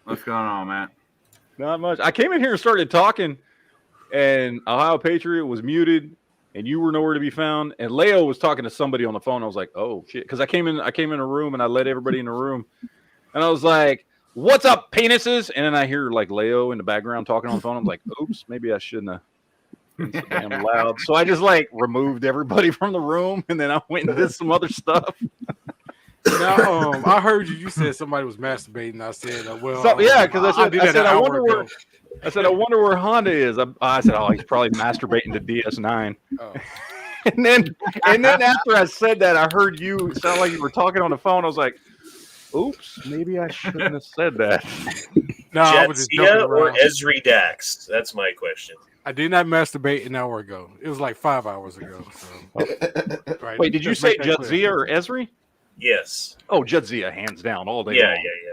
What's going on, Matt? Not much. I came in here and started talking, and Ohio Patriot was muted, and you were nowhere to be found. And Leo was talking to somebody on the phone. I was like, "Oh shit!" Because I came in a room and I let everybody in the room, and I was like, "What's up, penises?" And then I hear like Leo in the background talking on the phone. I'm like, "Oops, maybe I shouldn't have been so damn loud." So I just like removed everybody from the room, and then I went and did some other stuff. Now, I heard you. You said somebody was masturbating. I said, So yeah, because I did that an I hour wonder ago. I wonder where Honda is. I said, oh, he's probably masturbating to DS9. Oh. And then after I said that, I heard you sound like you were talking on the phone. I was like, oops, maybe I shouldn't have said that. No, I was just joking Jetsia or around. Esri Dax? That's my question. I did not masturbate an hour ago. It was like 5 hours ago. So. Right. Wait, did you Let's say make that clear. Jadzia or Esri? Yes. Oh, Jadzia, hands down, all day Yeah, long. yeah.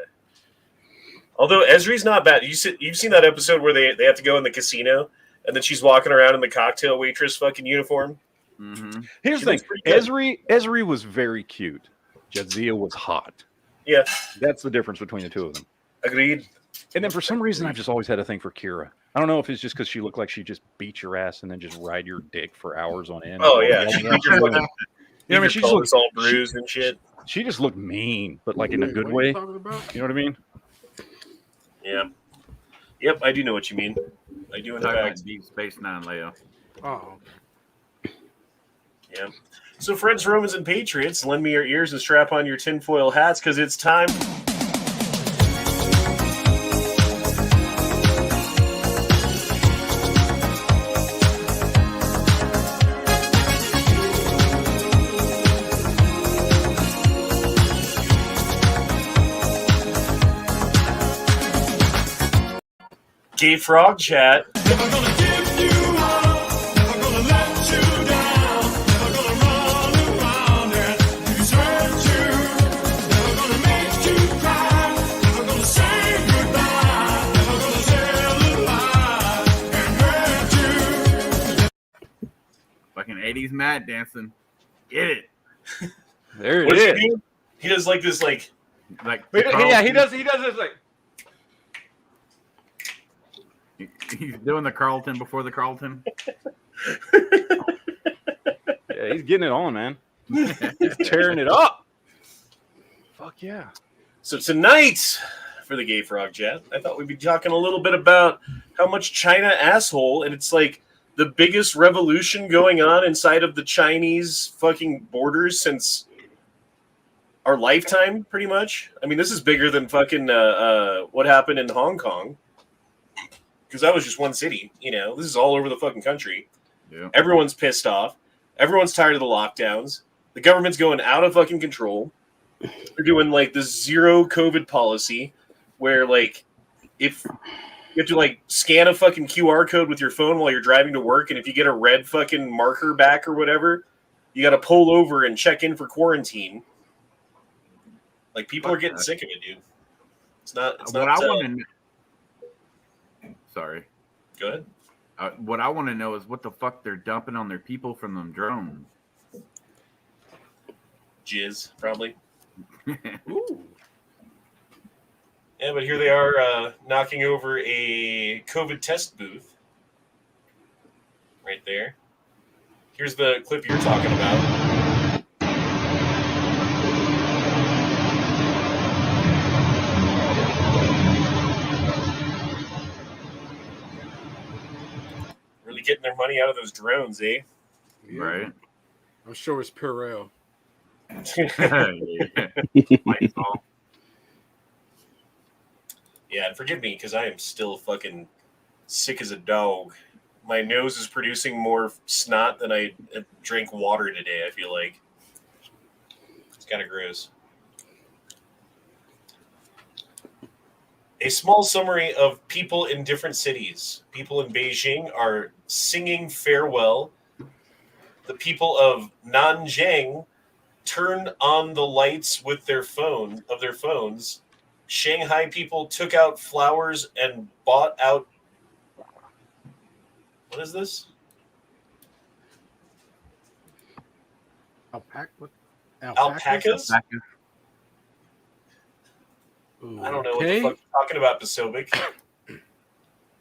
Although Esri's not bad. You've seen that episode where they have to go in the casino and then she's walking around in the cocktail waitress fucking uniform. Mm-hmm. Here's the thing. Esri was very cute. Jadzia was hot. Yeah. That's the difference between the two of them. Agreed. And then for some reason, I've just always had a thing for Kira. I don't know if it's just because she looked like she just beat your ass and then just ride your dick for hours on end. Oh, yeah. I mean, she just looked all bruised and shit. She just looked mean, but like in a good What are way. you talking about? You know what I mean? Yeah. Yep, I do know what you mean. I do in Talking about fact. Deep Space Nine, Leo. Oh, okay. Yeah. So, friends, Romans, and Patriots, lend me your ears and strap on your tinfoil hats because it's time. Gay Frog Chat. Fucking 80s Matt dancing. Get it. There What it does is. he do? He does like this, like. Like Yeah, he does this like. He's doing the Carlton before the Carlton. Yeah, he's getting it on, man. He's tearing it up. Fuck yeah. So tonight, for the Gay Frog Chat, I thought we'd be talking a little bit about how much China asshole, and it's like the biggest revolution going on inside of the Chinese fucking borders since our lifetime, pretty much. I mean, this is bigger than fucking what happened in Hong Kong. Because that was just one city, you know. This is all over the fucking country. Yeah. Everyone's pissed off. Everyone's tired of the lockdowns. The government's going out of fucking control. They're doing like the zero COVID policy where like if you have to like scan a fucking QR code with your phone while you're driving to work, and if you get a red fucking marker back or whatever, you got to pull over and check in for quarantine. Like people are getting sick of it, dude. It's not. It's What not. I want to. Sorry. Go ahead. What I want to know is what the fuck they're dumping on their people from them drones. Jizz, probably. Ooh. Yeah, but here they are knocking over a COVID test booth. Right there. Here's the clip you're talking about. Really getting their money out of those drones, eh? Yeah. Right. I'm sure it's Purell. Lysol. Yeah, and forgive me because I am still fucking sick as a dog. My nose is producing more snot than I drank water today, I feel like. It's kind of gross. A small summary of people in different cities. People in Beijing are singing farewell. The people of Nanjing turn on the lights with their phones. Shanghai people took out flowers and bought out. What is this? Alpacas? Alpacas? I don't know what the fuck you're talking about, Pasobic.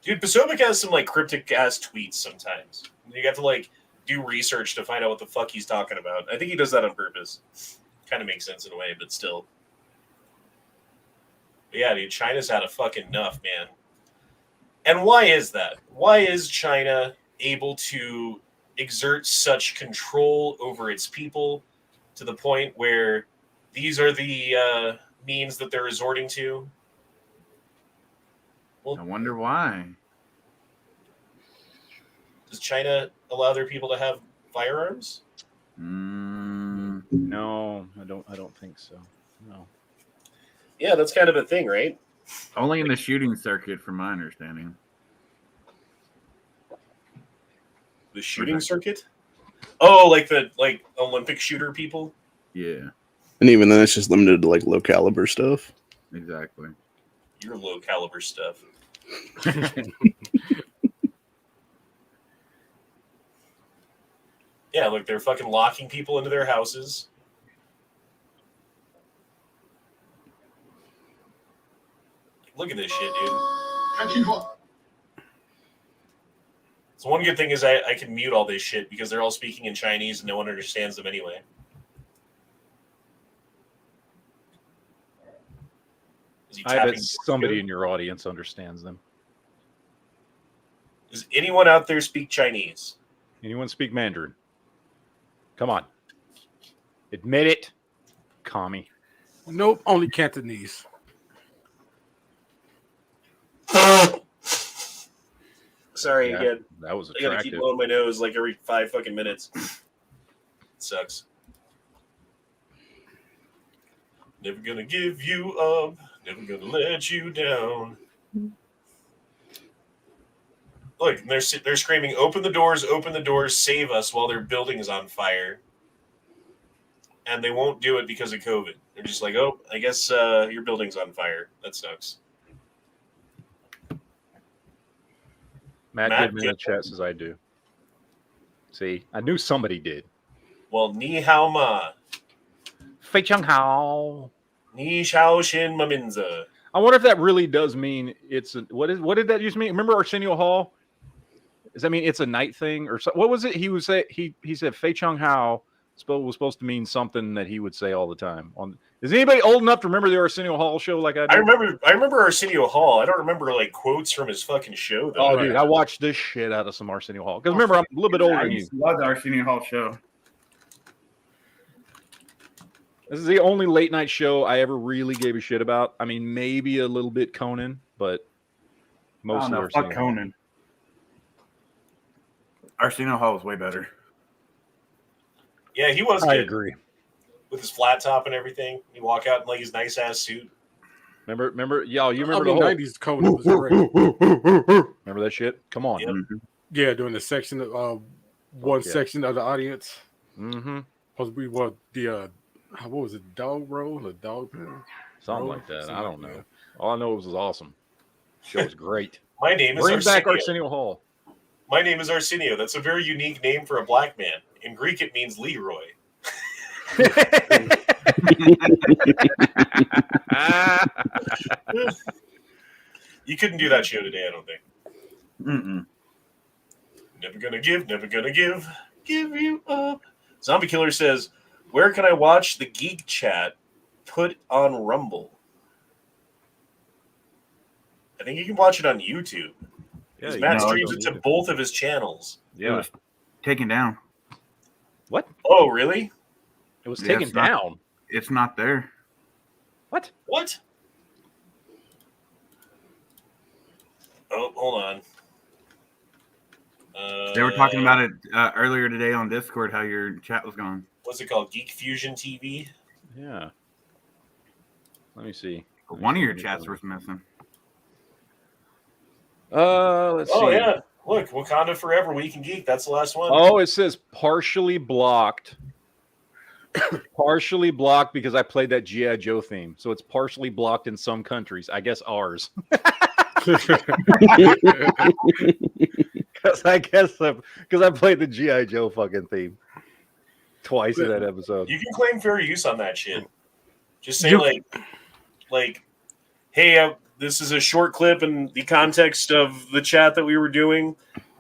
Dude, Pasobic has some like cryptic ass tweets sometimes. You have to like do research to find out what the fuck he's talking about. I think he does that on purpose. Kind of makes sense in a way, but still. But yeah, dude, China's had a fucking enough, man. And why is that? Why is China able to exert such control over its people to the point where these are the means that they're resorting to? Well, I wonder why. does China allow their people to have firearms? No, I don't think so. No. Yeah, that's kind of a thing, right? Only in the shooting circuit, from my understanding. The shooting circuit? Oh, like the Olympic shooter people? Yeah, And even then, it's just limited to like low caliber stuff. exactly. Your low caliber stuff. Yeah, like they're fucking locking people into their houses. Look at this shit, dude. So one good thing is I can mute all this shit because they're all speaking in Chinese and no one understands them anyway. I bet somebody in your audience understands them. Does anyone out there speak Chinese? Anyone speak Mandarin? Come on. Admit it, commie. Nope, only Cantonese. Sorry Yeah, again. that was I gotta keep attractive. blowing my nose like every 5 fucking minutes. It sucks. Never gonna give you up. Never gonna let you down. Look, they're screaming, open the doors, save us," while their building is on fire. And they won't do it because of COVID. They're just like, oh, I guess your building's on fire. That sucks. Matt Matt Goodman in the chat says I do. See, I knew somebody did. Well, ni hao ma. Fei Chung Hao. Ni shao shin ma minza. I wonder if that really does mean it's a, what did that used to mean? Remember Arsenio Hall? Does that mean it's a night thing or so, what was it? He would say he said Fei Chung Hao was supposed to mean something that he would say all the time. Is anybody old enough to remember the Arsenio Hall show like I do? I remember Arsenio Hall. I don't remember like quotes from his fucking show though. Oh, dude, I watched this shit out of some Arsenio Hall. Because remember, I'm a little bit older I than you. used to love the Arsenio Hall show. This is the only late night show I ever really gave a shit about. I mean, maybe a little bit Conan, but mostly Oh, no, Arsenio fuck Hall. Conan. Arsenio Hall was way better. Yeah, he was I good. agree. With his flat top and everything. He walk out in like his nice ass suit. Remember, y'all, you remember the the whole 90s Conan was great. remember that shit? Come on. Yep. Yeah, during the section of one section of the audience. Mm-hmm. Supposed to be what the what was it, dog roll or dog pen? Something like that. I don't know. All I know it was awesome. Show was great. My name is Bring Arsenio. back Arsenio Hall. My name is Arsenio. That's a very unique name for a black man. In Greek, it means Leroy. You couldn't do that show today, I don't think. Mm-mm. Never gonna give you up. Zombie Killer says, where can I watch the Geek Chat put on Rumble? I think you can watch it on YouTube. Yeah, Matt know, streams it to both of his channels. It yeah. was taken down. What? Oh, really? It was Yeah, taken it's not- down. It's not there. What? What? Oh, hold on. They were talking about it earlier today on Discord, how your chat was gone. What's it called? Geek Fusion TV? Yeah. Let me see. One of your chats was missing. Let's see. Oh, yeah. Look, Wakanda Forever, Week in Geek. That's the last one. Oh, it says partially blocked. Partially blocked because I played that G.I. Joe theme. So it's partially blocked in some countries. I guess ours. Because I played the G.I. Joe fucking theme twice in that episode. You can claim fair use on that shit. Just say, like, hey, this is a short clip in the context of the chat that we were doing.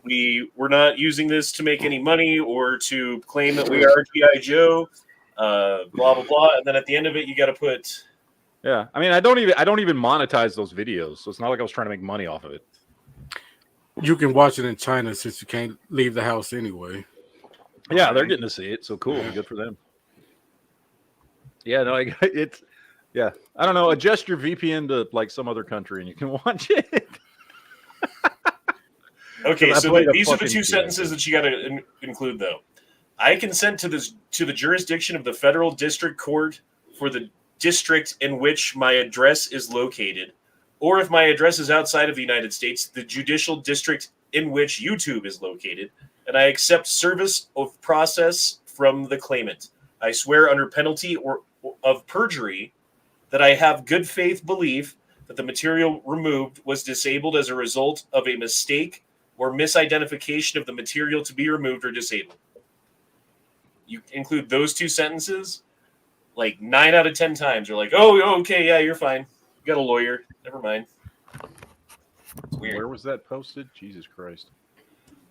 We're not using this to make any money or to claim that we are G.I. Joe, blah, blah, blah. And then at the end of it, you got to put... Yeah, I mean, I don't even monetize those videos, so it's not like I was trying to make money off of it. You can watch it in China since you can't leave the house anyway. Yeah, they're getting to see it, so cool. Good for them. Yeah, no, it's... Yeah, I don't know. Adjust your VPN to like some other country, and you can watch it. Okay, so these are the two fucking sentences that you got to include, though. I consent to the jurisdiction of the federal district court for the district in which my address is located, or if my address is outside of the United States, the judicial district in which YouTube is located, and I accept service of process from the claimant. I swear under penalty of perjury that I have good faith belief that the material removed was disabled as a result of a mistake or misidentification of the material to be removed or disabled. You include those two sentences, like 9 out of 10 times. You're like, oh, okay, yeah, you're fine. You got a lawyer. Never mind. It's weird. Where was that posted? Jesus Christ.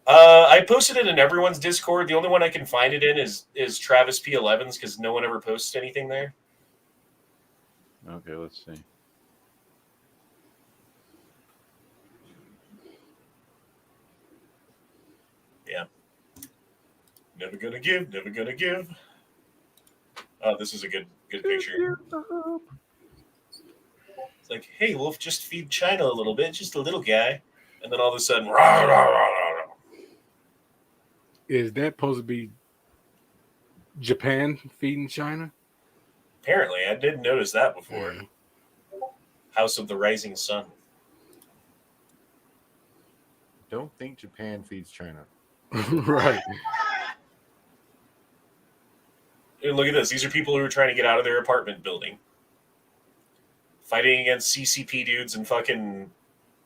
I posted it in everyone's Discord. The only one I can find it in is Travis P11's because no one ever posts anything there. Okay, let's see. Yeah. Never gonna give, never gonna give. This is a good picture. It's like, hey, we'll just feed China a little bit, just a little guy. And then all of a sudden, rah, rah, rah, rah, rah. Is that supposed to be Japan feeding China? Apparently, I didn't notice that before. Yeah. House of the Rising Sun. Don't think Japan feeds China. Right. And look at this. These are people who are trying to get out of their apartment building. Fighting against CCP dudes in fucking,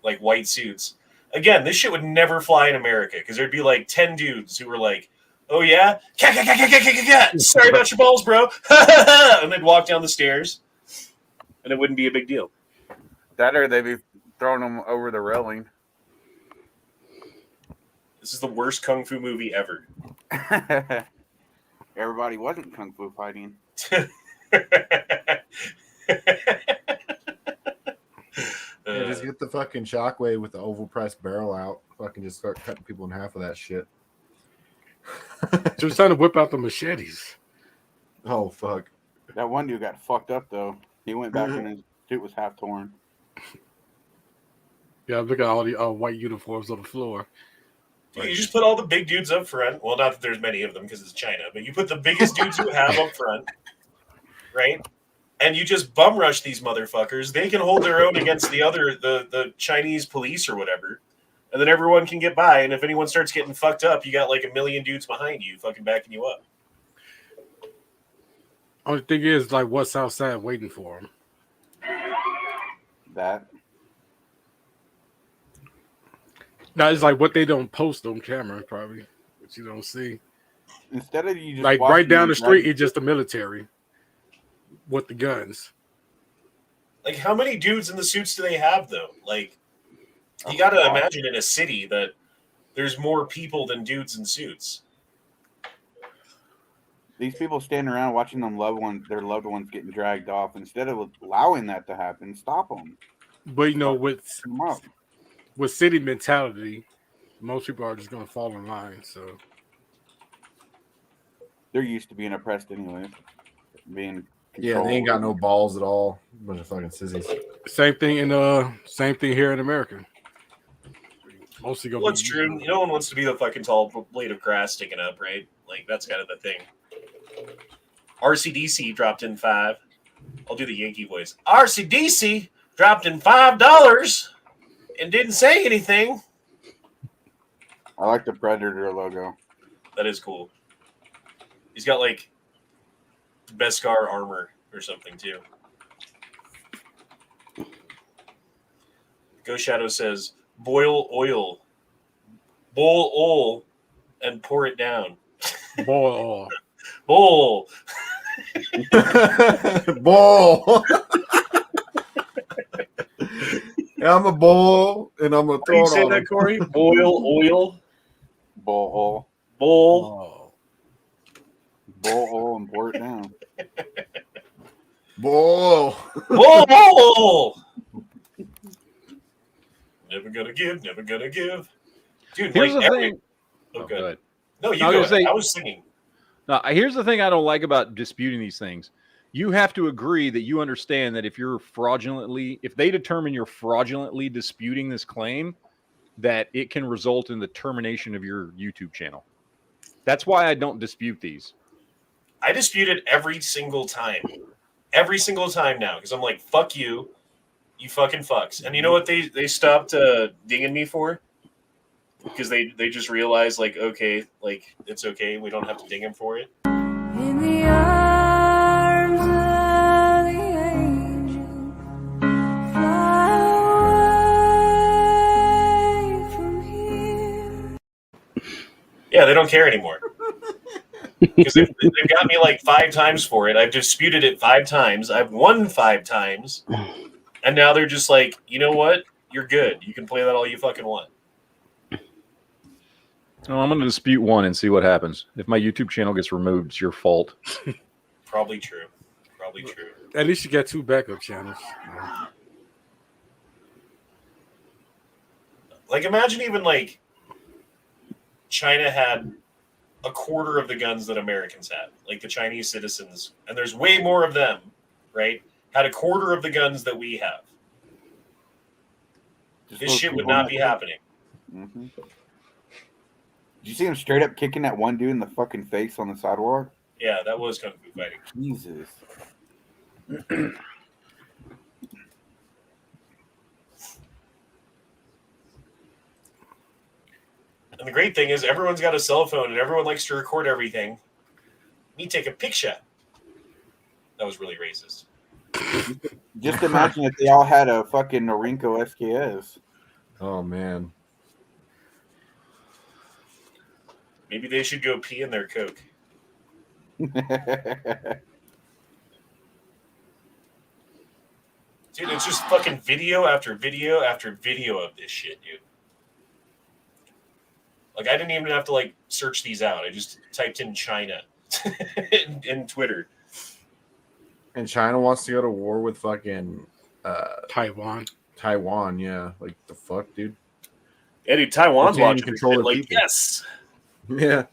like, white suits. Again, this shit would never fly in America, because there'd be, like, 10 dudes who were like, oh, yeah? Sorry about your balls, bro. And they'd walk down the stairs, and it wouldn't be a big deal. That or they'd be throwing them over the railing. This is the worst kung fu movie ever. Everybody wasn't kung fu fighting. Yeah, just get the fucking shockwave with the oval press barrel out. Fucking just start cutting people in half with that shit. Just trying to whip out the machetes. Oh fuck. That one dude got fucked up though. He went back and his suit was half torn. Yeah, look at all the white uniforms on the floor. Dude, you just put all the big dudes up front. Well, not that there's many of them because it's China, but you put the biggest dudes you have up front, right? And you just bum rush these motherfuckers. They can hold their own against the Chinese police or whatever. And then everyone can get by. And if anyone starts getting fucked up, you got like a million dudes behind you fucking backing you up. Only thing is, like, what's outside waiting for them? That. Now, it's like what they don't post on camera, probably, which you don't see. Instead of you just Like, watching right down the these, street, like, it's just the military with the guns. Like, how many dudes in the suits do they have, though? Like, you got to imagine in a city that there's more people than dudes in suits. these people standing around watching their loved ones getting dragged off. Instead of allowing that to happen, stop them. But, you know, with Come up. city mentality, most people are just going to fall in line. So They're used to being oppressed anyway. Being Yeah, controlled. they ain't got no balls at all. Bunch of fucking sissies. same thing here in America. Mostly going. Well, it's true. No one wants to be the fucking tall blade of grass sticking up, right? Like, that's kind of the thing. RCDC dropped in 5. I'll do the Yankee voice. RCDC dropped in $5 and didn't say anything. I like the Predator logo. That is cool. He's got, like, Beskar armor or something, too. Ghost Shadow says, boil oil, and pour it down. Boy, Bowl. Ball. I'm a bull, and I'm gonna How do you throw it say on that, him. Corey? Boil, oil, Bull bowl. hole and pour it down. Bull. Bowl. Never gonna give, never gonna give. Dude, Here's like the every... thing. Oh, Oh, good. go ahead. No, you I was go gonna ahead. say- I was singing. Now, here's the thing I don't like about disputing these things. You have to agree that you understand that if they determine you're fraudulently disputing this claim, that it can result in the termination of your YouTube channel. That's why I don't dispute these. I dispute it every single time. Every single time now. Because I'm like, fuck you. You fucking fucks. And you know what they stopped dinging me for? Because they just realized, like, okay, like, it's okay. We don't have to ding him for it. In the arms of the angel, fly away from here. Yeah, they don't care anymore. Because they've got me like 5 times for it. I've disputed it 5 times. I've won 5 times. And now they're just like, you know what? You're good. You can play that all you fucking want. Oh, I'm going to dispute one and see what happens. If my YouTube channel gets removed, it's your fault. Probably true. Probably true. At least you got 2 backup channels. Like, imagine even like China had a quarter of the guns that Americans had, like the Chinese citizens, and there's way more of them, right? Had a quarter of the guns that we have. This shit would not be happening. Mm-hmm. Did you see him straight up kicking that one dude in the fucking face on the sidewalk? Yeah, that was Kung Fu fighting. Jesus. And the great thing is everyone's got a cell phone and everyone likes to record everything. Me take a picture. That was really racist. Just imagine if they all had a fucking Norinco SKS. Oh man. Maybe they should go pee in their Coke. Dude, it's just fucking video after video after video of this shit, dude. Like, I didn't even have to, like, search these out. I just typed in China in Twitter. And China wants to go to war with fucking Taiwan. Taiwan, yeah. Like the fuck, dude. Yeah, dude, Taiwan's They can't watching control control their like, people. yes. Yeah.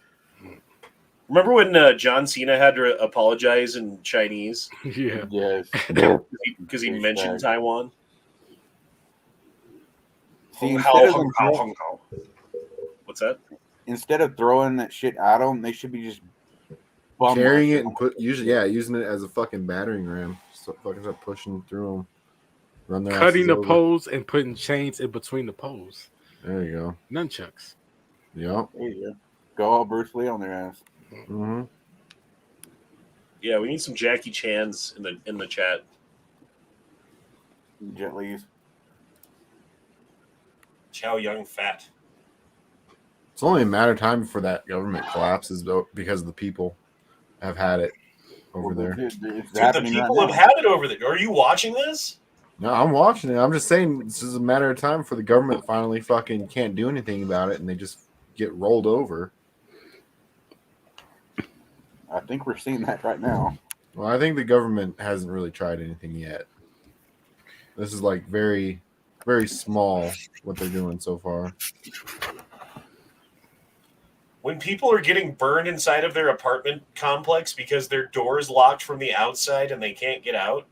Remember when John Cena had to apologize in Chinese Yeah. Yes. because he mentioned Taiwan? See, What's that? instead of throwing that shit at them, they should be just Carrying it and using it as a fucking battering ram. So fucking start pushing through them. Run their Cutting asses the over. poles and putting chains in between the poles. There you go. Nunchucks. Yep. There you go all Bruce Lee on their ass. Mm-hmm. Yeah, we need some Jackie Chan's in the chat. Jet Li's. Chow Yun Fat. It's only a matter of time before that government collapses, though, because the people have had it over there. It's Dude, the happening right people have now. had it over there. Are you watching this? No, I'm watching it. I'm just saying this is a matter of time for the government finally fucking can't do anything about it, and they just get rolled over. I think we're seeing that right now. Well, I think the government hasn't really tried anything yet. This is like very, very small what they're doing so far. When people are getting burned inside of their apartment complex because their door is locked from the outside and they can't get out,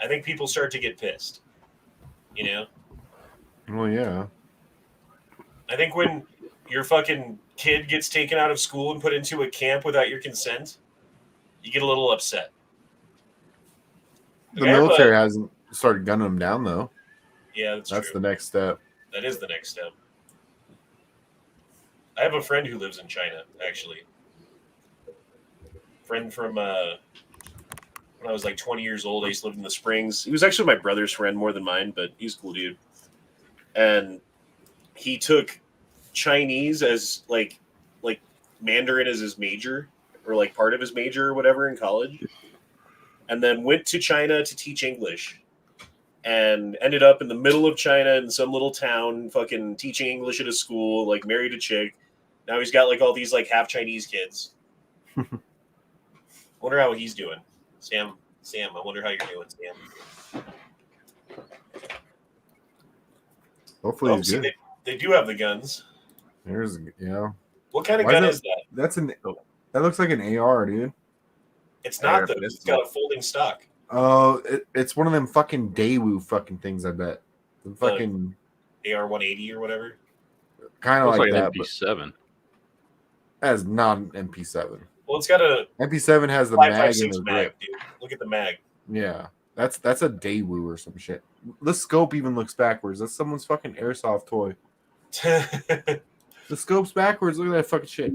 I think people start to get pissed. You know? Well, yeah. I think when your fucking kid gets taken out of school and put into a camp without your consent, you get a little upset. The military hasn't started gunning them down, though. Yeah, That's true. the next step. That is the next step. I have a friend who lives in China, actually. Friend from when I was like 20 years old. I used to live in the Springs. He was actually my brother's friend more than mine, but he's a cool dude. And he took Chinese as like Mandarin as his major, or like part of his major or whatever in college, and then went to China to teach English. and ended up in the middle of China in some little town, fucking teaching English at a school, like married a chick. Now he's got like all these like half Chinese kids. Wonder how he's doing. Sam, I wonder how you're doing, Sam. Hopefully he's see, good. they do have the guns. There's What kind of Why gun is is that? That looks like an AR, dude. It's not though. It's got a folding stock. Oh, it's one of them fucking Daewoo fucking things. I bet. The fucking AR-180 or whatever. Kind of Looks like like that. an MP7. That is not an MP7. Well, it's got a MP7 has the mag in 5.56 the mag, grip. dude. Look at the mag. Yeah, that's a Daewoo or some shit. The scope even looks backwards. That's someone's fucking airsoft toy. The scope's backwards. Look at that fucking shit.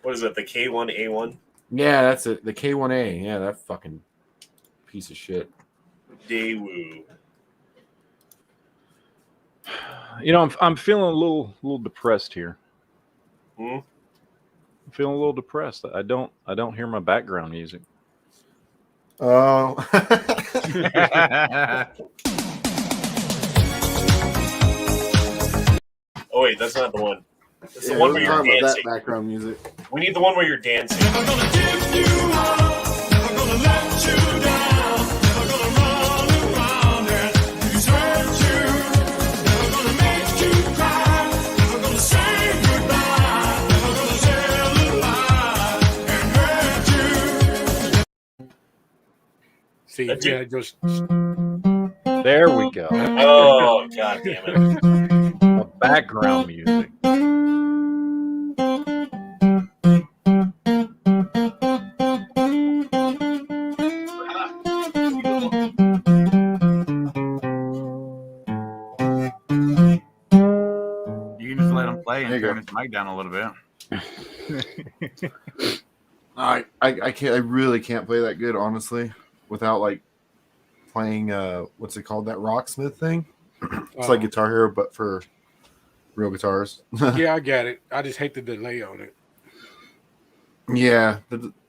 What is it? The K1A1? Yeah, that's it. The K1A. Yeah, that fucking piece of shit. Daewoo. You know, I'm feeling a little depressed here. Hmm? I'm feeling a little depressed. I don't hear my background music. Oh. Oh wait, that's not the one. It's the one where you're that dancing. background music. We need the one where you're dancing. See, yeah, just There we go. Oh, god damn it. The background music. You can just let him play There and you turn go. his mic down a little bit. I can't. I really can't play that good, honestly, without like playing. What's it called? That Rocksmith thing. It's like Guitar Hero, but for real guitars. yeah, I got it. I just hate the delay on it. Yeah,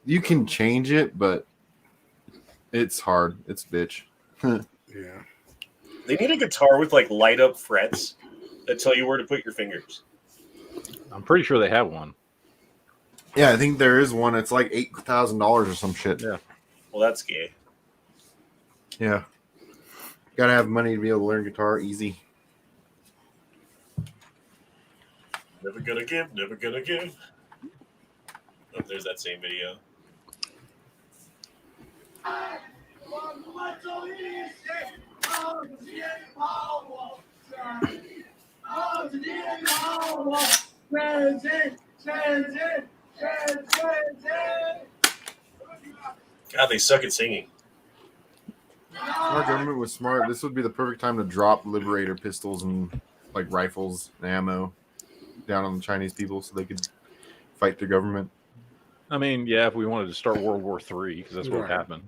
you can change it, but it's hard. It's a bitch. Yeah. They need a guitar with like light up frets that tell you where to put your fingers. I'm pretty sure they have one. Yeah, I think there is one. It's like $8,000 or some shit. Yeah. Well, that's gay. Yeah. Gotta have money to be able to learn guitar easy. Never gonna give, never gonna give. Oh, there's that same video. God, they suck at singing. If our government was smart, this would be the perfect time to drop Liberator pistols and like rifles and ammo down on the Chinese people so they could fight their government. I mean, yeah, if we wanted to start World War III, because that's what Right. happened.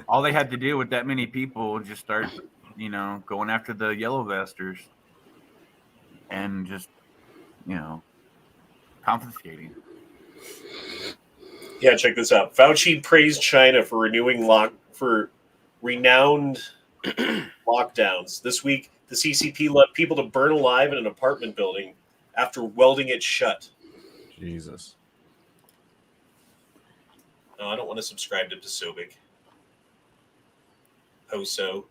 All they had to do with that many people was just start, going after the yellow vesters and just, confiscating. Yeah, check this out. Fauci praised China for renowned lockdowns. This week, the CCP let people to burn alive in an apartment building after welding it shut. Jesus. No, I don't want to subscribe to Pasobic. Hoso.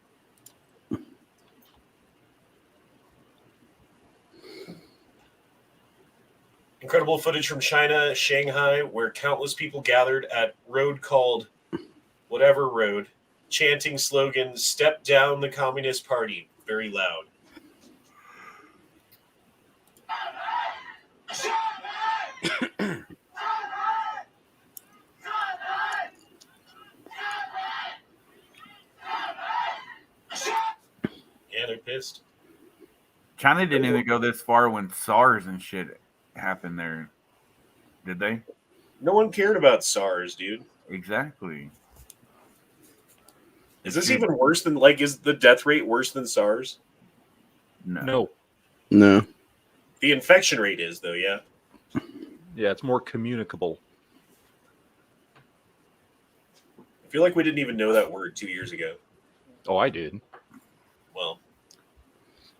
Incredible footage from China, Shanghai, where countless people gathered at road called whatever road, chanting slogans, "Step down the Communist Party," very loud. Yeah, they're pissed. China didn't even go this far when SARS and shit happened there, did they? No one cared about SARS, dude. Exactly. Is this even worse than, is the death rate worse than SARS? No. No. The infection rate is, though, yeah. Yeah, it's more communicable. I feel like we didn't even know that word 2 years ago. Oh, I did. Well,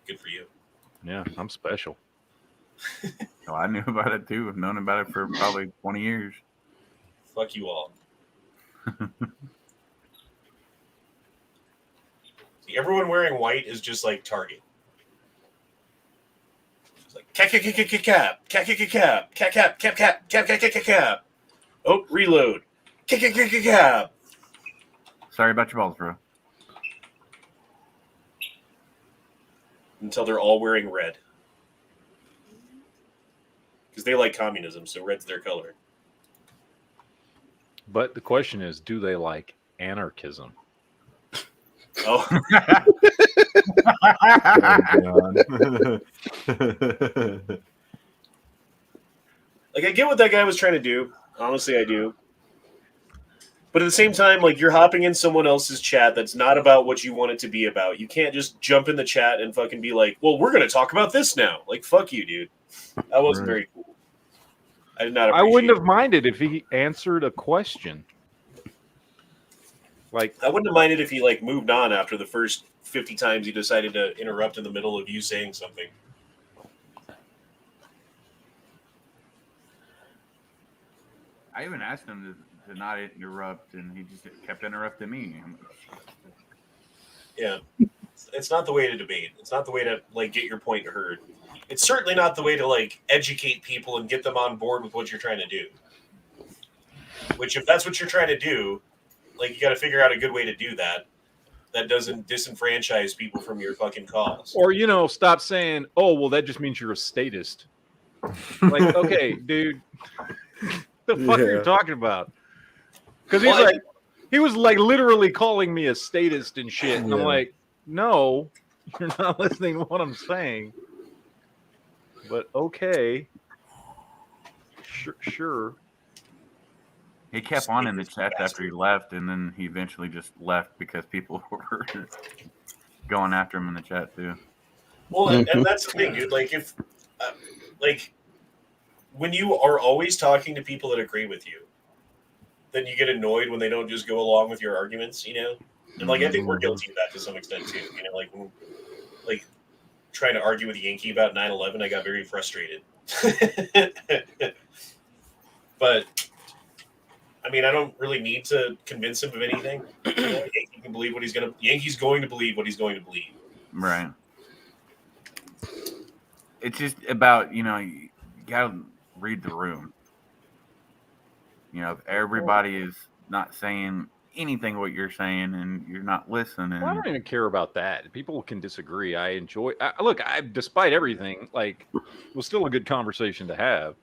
good for you. Yeah, I'm special. Oh, I knew about it too. I've known about it for probably 20 years. Fuck you all. See, everyone wearing white is just like Target. It's like cap. Oh, reload. Cap. Sorry about your balls, bro. Until they're all wearing red. Because they like communism, so red's their color. But the question is, do they like anarchism? Oh, like I get what that guy was trying to do. Honestly, I do. But at the same time, like you're hopping in someone else's chat that's not about what you want it to be about. You can't just jump in the chat and fucking be like, "Well, we're going to talk about this now." Like, fuck you, dude. That wasn't very cool. I did not. I wouldn't have minded if he answered a question. Like, I wouldn't have minded if he like moved on after the first 50 times he decided to interrupt in the middle of you saying something. I even asked him to not interrupt, and he just kept interrupting me. Yeah, it's not the way to debate. It's not the way to like get your point heard. It's certainly not the way to like educate people and get them on board with what you're trying to do. Which, if that's what you're trying to do, like you got to figure out a good way to do that. That doesn't disenfranchise people from your fucking cause. or stop saying, "Oh, well, that just means you're a statist." Like, okay, dude, the fuck are you talking about? Because he was like literally calling me a statist and shit, and I'm like, no, you're not listening to what I'm saying. But okay, sure. He kept on in the chat after he left, and then he eventually just left because people were going after him in the chat too. Well, and that's the thing, dude. Like, if, like, when you are always talking to people that agree with you, then you get annoyed when they don't just go along with your arguments, you know? And, like, I think we're guilty of that to some extent, too. You know, like, when, like trying to argue with Yankee about 9/11, I got very frustrated. But, I mean, I don't really need to convince him of anything. You know, Yankee can believe what he's going to... Yankee's going to believe what he's going to believe. Right. It's just about, you got to read the room. If everybody is not saying anything what you're saying and you're not listening. Well, I don't even care about that. People can disagree. I enjoy. Look, despite everything, like, it was still a good conversation to have.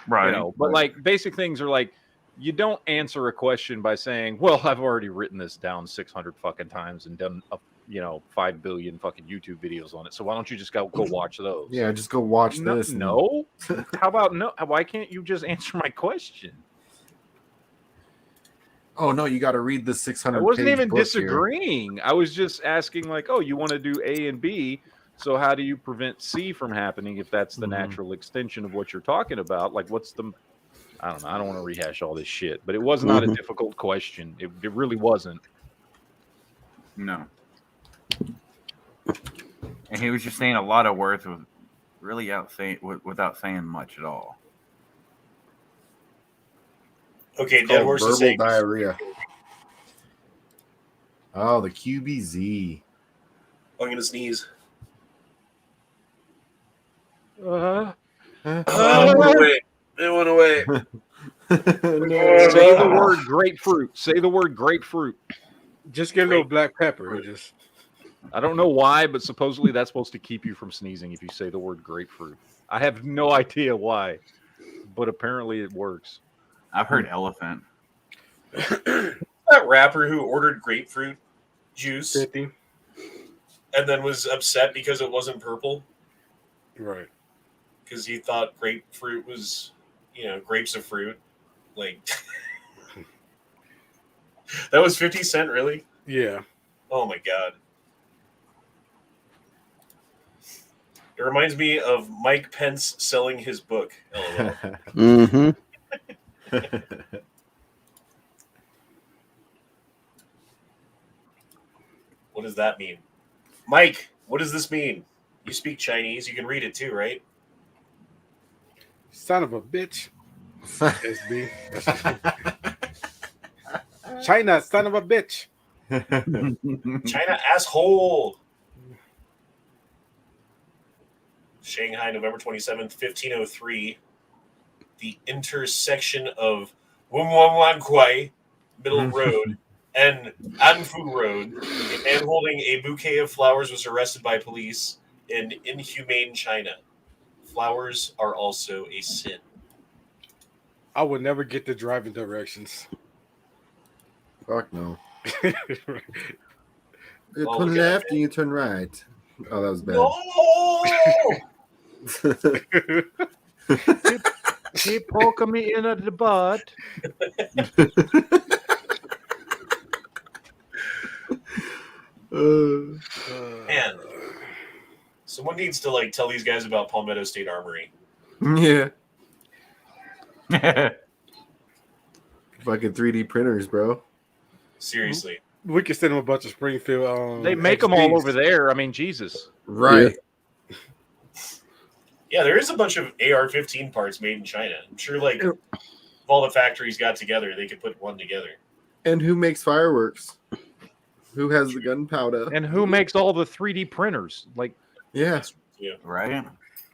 Right. But like basic things are like, you don't answer a question by saying, "Well, I've already written this down 600 fucking times and done 5 billion fucking YouTube videos on it. So why don't you just go watch those?" Yeah, just go watch this. No. How about no? Why can't you just answer my question? Oh no, you got to read the 600. I wasn't even book disagreeing. I was just asking, like, oh, you want to do A and B, so how do you prevent C from happening if that's the natural extension of what you're talking about? Like, what's the... I don't know. I don't want to rehash all this shit, but it was not a difficult question. It really wasn't. No. And he was just saying a lot of words with really without saying much at all. Okay, Dead Horse is saying diarrhea. Oh, the QBZ. I'm gonna sneeze. Uh-huh. It went away. Say the word grapefruit. Say the word grapefruit. Just get a little black pepper. Just I don't know why, but supposedly that's supposed to keep you from sneezing if you say the word grapefruit. I have no idea why, but apparently it works. I've heard elephant. That rapper who ordered grapefruit juice 50. and then was upset because it wasn't purple Right. because he thought grapefruit was, grapes of fruit. Like, that was 50 Cent, really? Yeah. Oh my God. It reminds me of Mike Pence selling his book. LOL. Mm-hmm. What What does that mean? Mike, what does this mean? You speak Chinese. You can read it too, right? Son of a bitch. SB. China, son of a bitch. China asshole. Shanghai, November 27th, 1503. The intersection of Wumwangwan Kwai Middle Road and Anfu Road. A man holding a bouquet of flowers was arrested by police in inhumane China. Flowers are also a sin. I would never get the driving directions. Fuck no. Right. You Oh, turn look at left that. and you turn right. Oh, that was bad. No! He poking me in the butt. Man, someone needs to like tell these guys about Palmetto State Armory. Yeah. Fucking 3D printers, bro. Seriously. We could send them a bunch of Springfield. They make them all XPs. over there. I mean, Jesus. Right. Yeah, there is a bunch of AR-15 parts made in China. I'm sure, like, if all the factories got together, they could put one together. And who makes fireworks? Who has the gunpowder? And who makes all the 3D printers? Like, Yeah. Yeah. Right?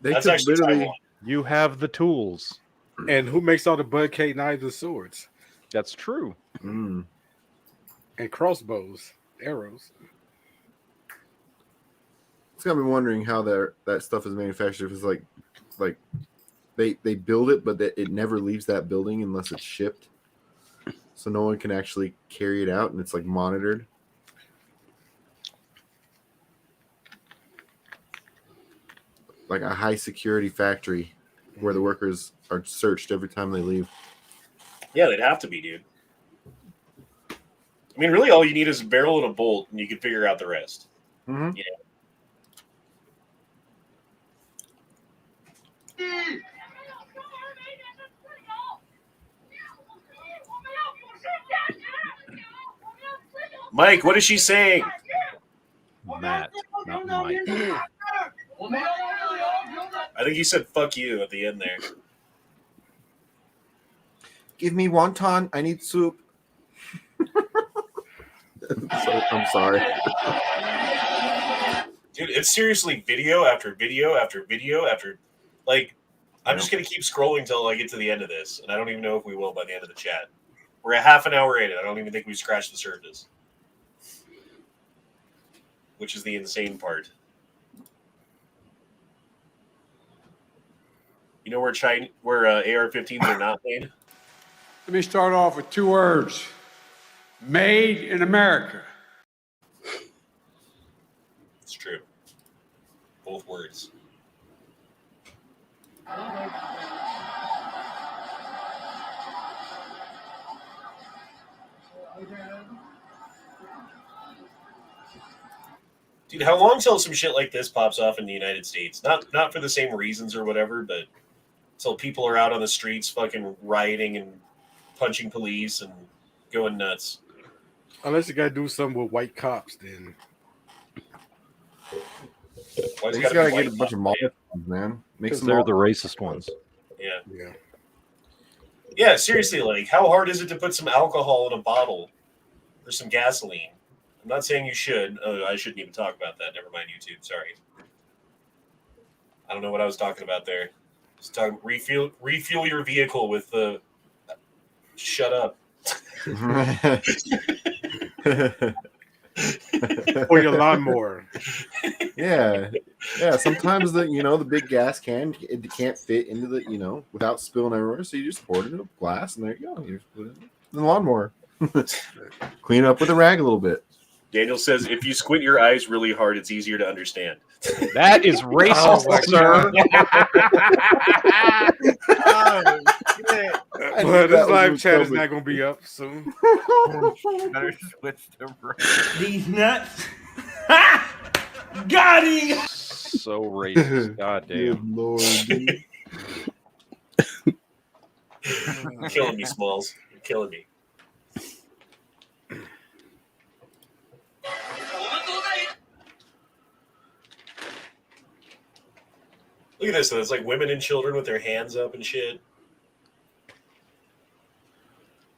They That's could actually literally. Taiwan. you have the tools. And who makes all the bud cake knives and swords That's true. Mm. and crossbows, arrows? It's got me wondering how that stuff is manufactured. If it's like they build it, but it never leaves that building unless it's shipped, so no one can actually carry it out, and it's like monitored. Like a high security factory where the workers are searched every time they leave. Yeah, they'd have to be, dude. I mean, really, all you need is a barrel and a bolt, and you can figure out the rest. Mm-hmm. Yeah. Mike, what is she saying? Matt, not Mike. I think he said "fuck you" at the end there. Give me wonton. I need soup. I'm sorry. Dude, it's seriously video after video after video after, like, I'm just going to keep scrolling until I get to the end of this, and I don't even know if we will by the end of the chat. We're a half an hour in, and I don't even think we've scratched the surface, which is the insane part. You know where AR-15s are not made? Let me start off with two words. Made in America. It's true. Both words. Dude, how long till some shit like this pops off in the United States? Not for the same reasons or whatever, but till people are out on the streets fucking rioting and punching police and going nuts. Unless you gotta do something with white cops, then. Why's They it just gotta gotta be get a white bunch of cops, Molotovs, man. Make Because some they're the Molotovs. racist ones. Yeah. Yeah. Yeah, seriously, like, how hard is it to put some alcohol in a bottle or some gasoline? I'm not saying you should. Oh, I shouldn't even talk about that. Never mind, YouTube. Sorry. I don't know what I was talking about there. Just talking refuel your vehicle with the. Shut up. Or your lawnmower. Yeah. Sometimes the big gas can it can't fit into the without spilling everywhere, so you just pour it in a glass, and there you go. You just put it in the lawnmower. Clean it up with a rag a little bit. Daniel says, if you squint your eyes really hard, it's easier to understand. That is racist, my sir. Well, this That was live chat is coming. not gonna be up soon. Better switch to right. These nuts. Got him. So racist. God Good damn. Lord, dude. You're killing me, Smalls. You're killing me. Look at this. Though. It's like women and children with their hands up and shit.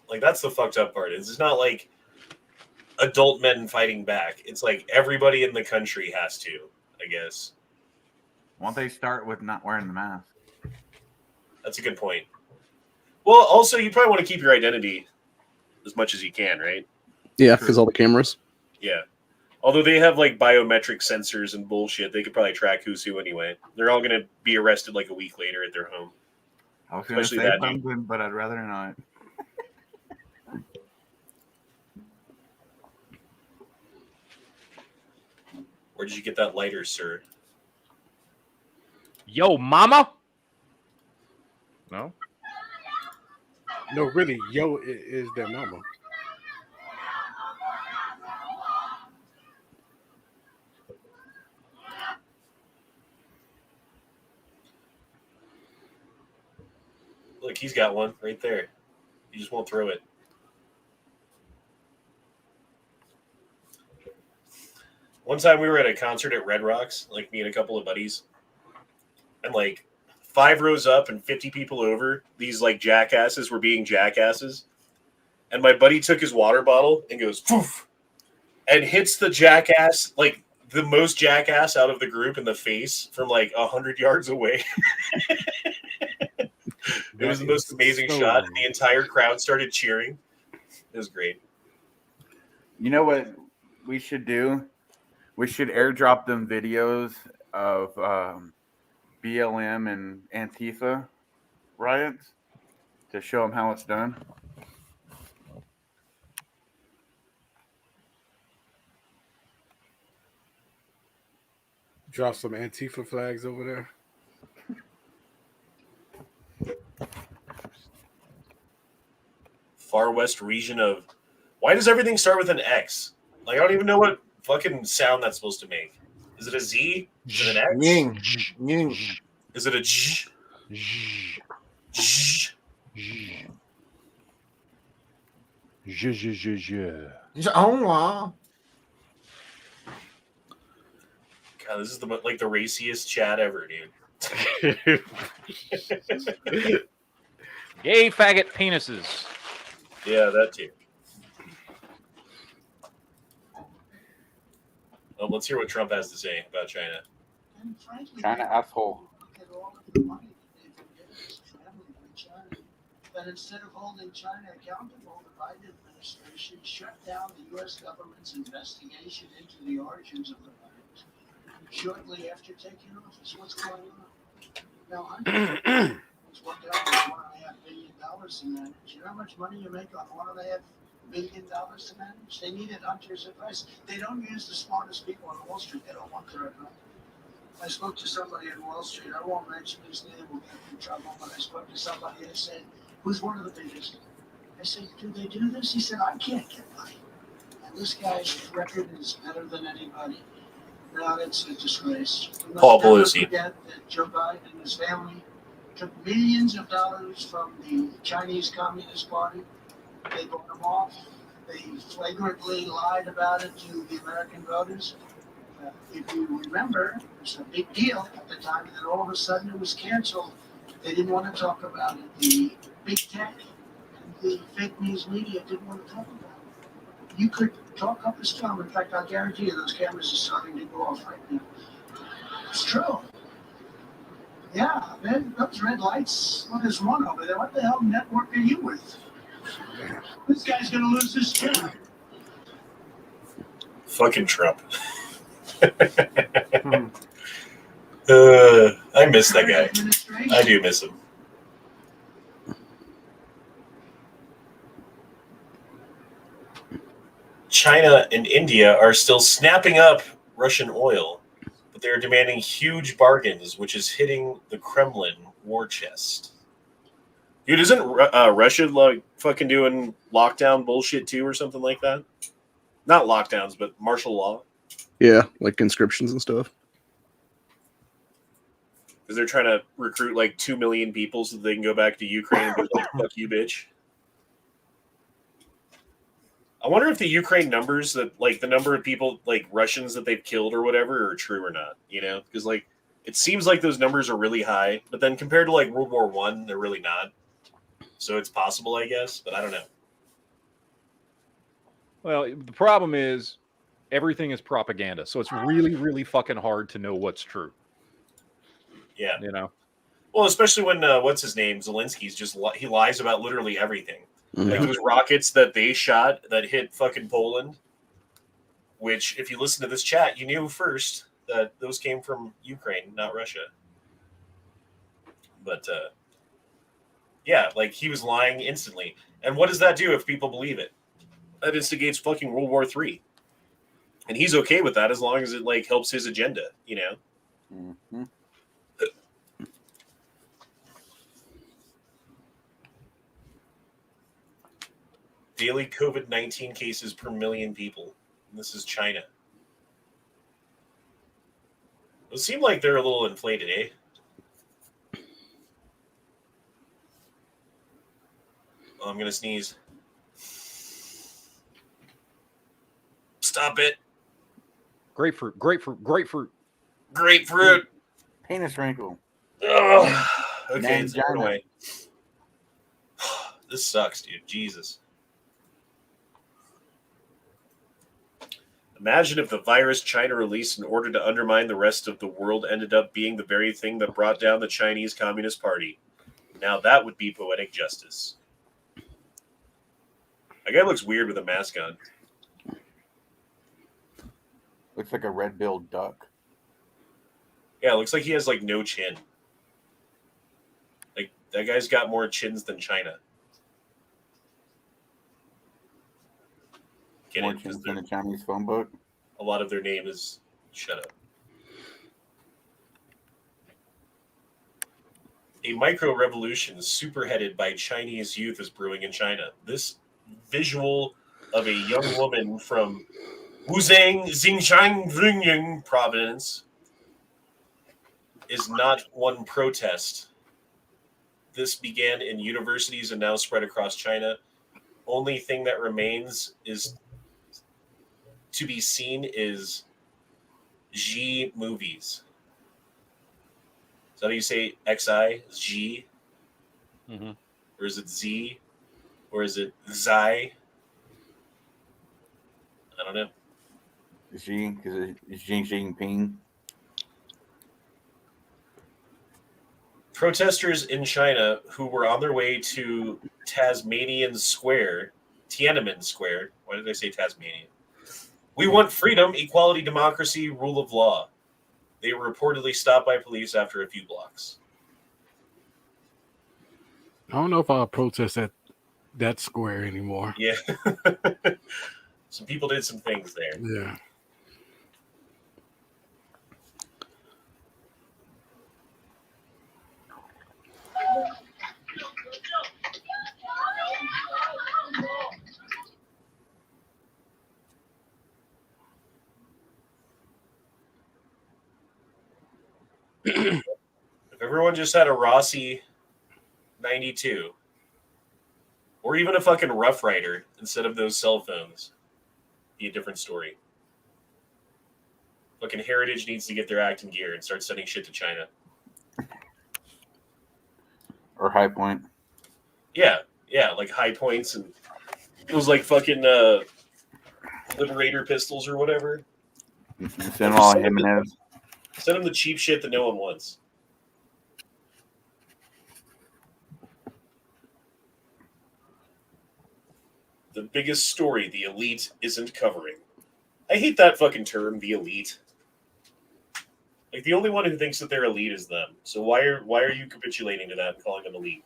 Like, that's the fucked up part. It's not like adult men fighting back. It's like everybody in the country has to, I guess. Won't they start with not wearing the mask? That's a good point. Well, also, you probably want to keep your identity as much as you can, right? Yeah, because all the cameras. Yeah. Although they have like biometric sensors and bullshit, they could probably track who's who anyway. They're all going to be arrested like a week later at their home. I was going to Especially say that dude. something, but I'd rather not. Where did you get that lighter, sir? Yo, mama. No. No, really, yo is their mama. Look, he's got one right there. He just won't throw it. One time we were at a concert at Red Rocks, like me and a couple of buddies, and like 5 rows up and 50 people over, these like jackasses were being jackasses. And my buddy took his water bottle and goes, poof, and hits the jackass, like the most jackass out of the group in the face from like 100 yards away. It was the most amazing shot, and the entire crowd started cheering. It was great. You know what we should do? We should airdrop them videos of BLM and Antifa riots to show them how it's done. Drop some Antifa flags over there. Far West region of... Why does everything start with an X? Like, I don't even know what fucking sound that's supposed to make. Is it a Z? Is it an X? Ying. Ying. Is it a J? J? Oh, wow. God, this is the raciest chat ever, dude. Yay, faggot penises. Yeah, that too. Well, let's hear what Trump has to say about China. China asshole. But instead of holding China accountable, the Biden administration shut down the U.S. government's investigation into the origins of the virus shortly after taking office. What's going on? Now, Hunter was worked out with $1.5 billion to manage. You know how much money you make on $1.5 billion to manage? They needed Hunter's advice. They don't use the smartest people on Wall Street. They don't want their advice. I spoke to somebody on Wall Street. I won't mention his name. We'll get in trouble. But I spoke to somebody. I said, who's one of the biggest? I said, do they do this? He said, I can't get money. And this guy's record is better than anybody. No, it's a disgrace. Paul Pelosi. Forget that Joe Biden and his family took millions of dollars from the Chinese Communist Party. They bought them off. They flagrantly lied about it to the American voters. If you remember, it was a big deal at the time, and then all of a sudden it was canceled. They didn't want to talk about it. The big tech and the fake news media didn't want to talk about it. You could talk up a storm. In fact, I guarantee you those cameras are starting to go off right now. It's true. Yeah, man, those red lights. Well, there's one over there. What the hell network are you with? This guy's going to lose his job. Fucking Trump. I miss that guy. I do miss him. China and India are still snapping up Russian oil, but they're demanding huge bargains, which is hitting the Kremlin war chest. Dude, isn't Russia like fucking doing lockdown bullshit too, or something like that? Not lockdowns, but martial law. Yeah, like conscriptions and stuff. Because they're trying to recruit like 2 million people so that they can go back to Ukraine and be like, fuck you, bitch. I wonder if the Ukraine numbers, that like the number of people, like Russians that they've killed or whatever, are true or not, you know? Because like It seems like those numbers are really high, but then compared to like World War One, they're really not. So it's possible, I guess, but I don't know. Well, the problem is everything is propaganda, so it's really, really fucking hard to know what's true. Yeah. You know. Well, especially when what's his name, Zelensky's just he lies about literally everything. Mhm. Like those rockets that they shot that hit fucking Poland. Which, if you listen to this chat, you knew first that those came from Ukraine, not Russia. But yeah, like he was lying instantly. And what does that do if people believe it? That instigates fucking World War III. And he's okay with that as long as it like helps his agenda, you know? Mm-hmm. Daily COVID-19 cases per million people. And this is China. It seemed like they're a little inflated, eh? Oh, I'm gonna sneeze. Stop it. Grapefruit. Grapefruit. Penis wrinkle. Ugh. Okay, it's Mangina. going away. This sucks, dude. Jesus. Imagine if the virus China released in order to undermine the rest of the world ended up being the very thing that brought down the Chinese Communist Party. Now that would be poetic justice. That guy looks weird with a mask on. Looks like a red-billed duck. Yeah, it looks like he has like no chin. Like that guy's got more chins than China. Get More it? Because chins than a Chinese phone book. a lot of their name is shut up. A micro-revolution superheaded by Chinese youth is brewing in China. This visual of a young woman from Wuzhang, Xinjiang, Runyang province is not one protest. This began in universities and now spread across China. Only thing that remains is to be seen is G movies. Is that how you say XI? G? Mm-hmm. Or is it Z? Or is it Xi? I don't know. Xi, because it's Xi Jinping. Protesters in China who were on their way to Tiananmen Square. Why did I say Tasmania? We want freedom, equality, democracy, rule of law. They were reportedly stopped by police after a few blocks. I don't know if I'll protest at that square anymore. Yeah. Some people did some things there. Yeah. If everyone just had a Rossi 92 or even a fucking Rough Rider instead of those cell phones, be a different story. Fucking Heritage needs to get their act in gear and start sending shit to China. Or High Point. Yeah, like High Points and those like fucking Liberator pistols or whatever. Send all Jimenez. Send them the cheap shit that no one wants. The biggest story the elite isn't covering. I hate that fucking term, the elite. Like the only one who thinks that they're elite is them. So why are you capitulating to that and calling them elite?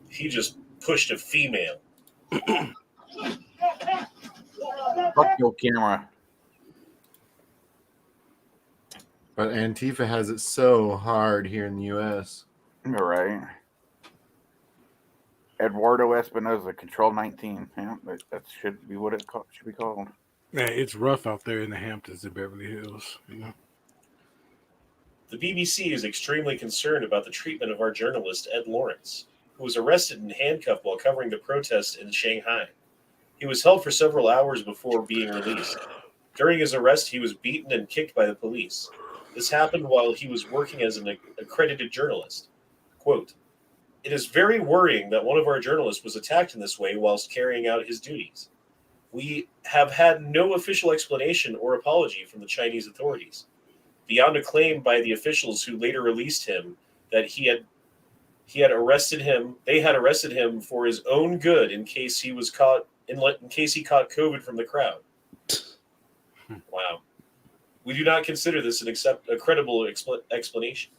He just pushed a female. Fuck your camera. But Antifa has it so hard here in the U.S. All right. Eduardo Espinosa, Control 19. Yeah, that should be what it should be called. Man, it's rough out there in the Hamptons and Beverly Hills. The BBC is extremely concerned about the treatment of our journalist, Ed Lawrence, who was arrested and handcuffed while covering the protests in Shanghai. He was held for several hours before being released. During his arrest, he was beaten and kicked by the police. This happened while he was working as an accredited journalist. Quote, "It is very worrying that one of our journalists was attacked in this way whilst carrying out his duties. We have had no official explanation or apology from the Chinese authorities, beyond a claim by the officials who later released him that they had arrested him for his own good in case he caught COVID from the crowd." Wow. "We do not consider this a credible explanation."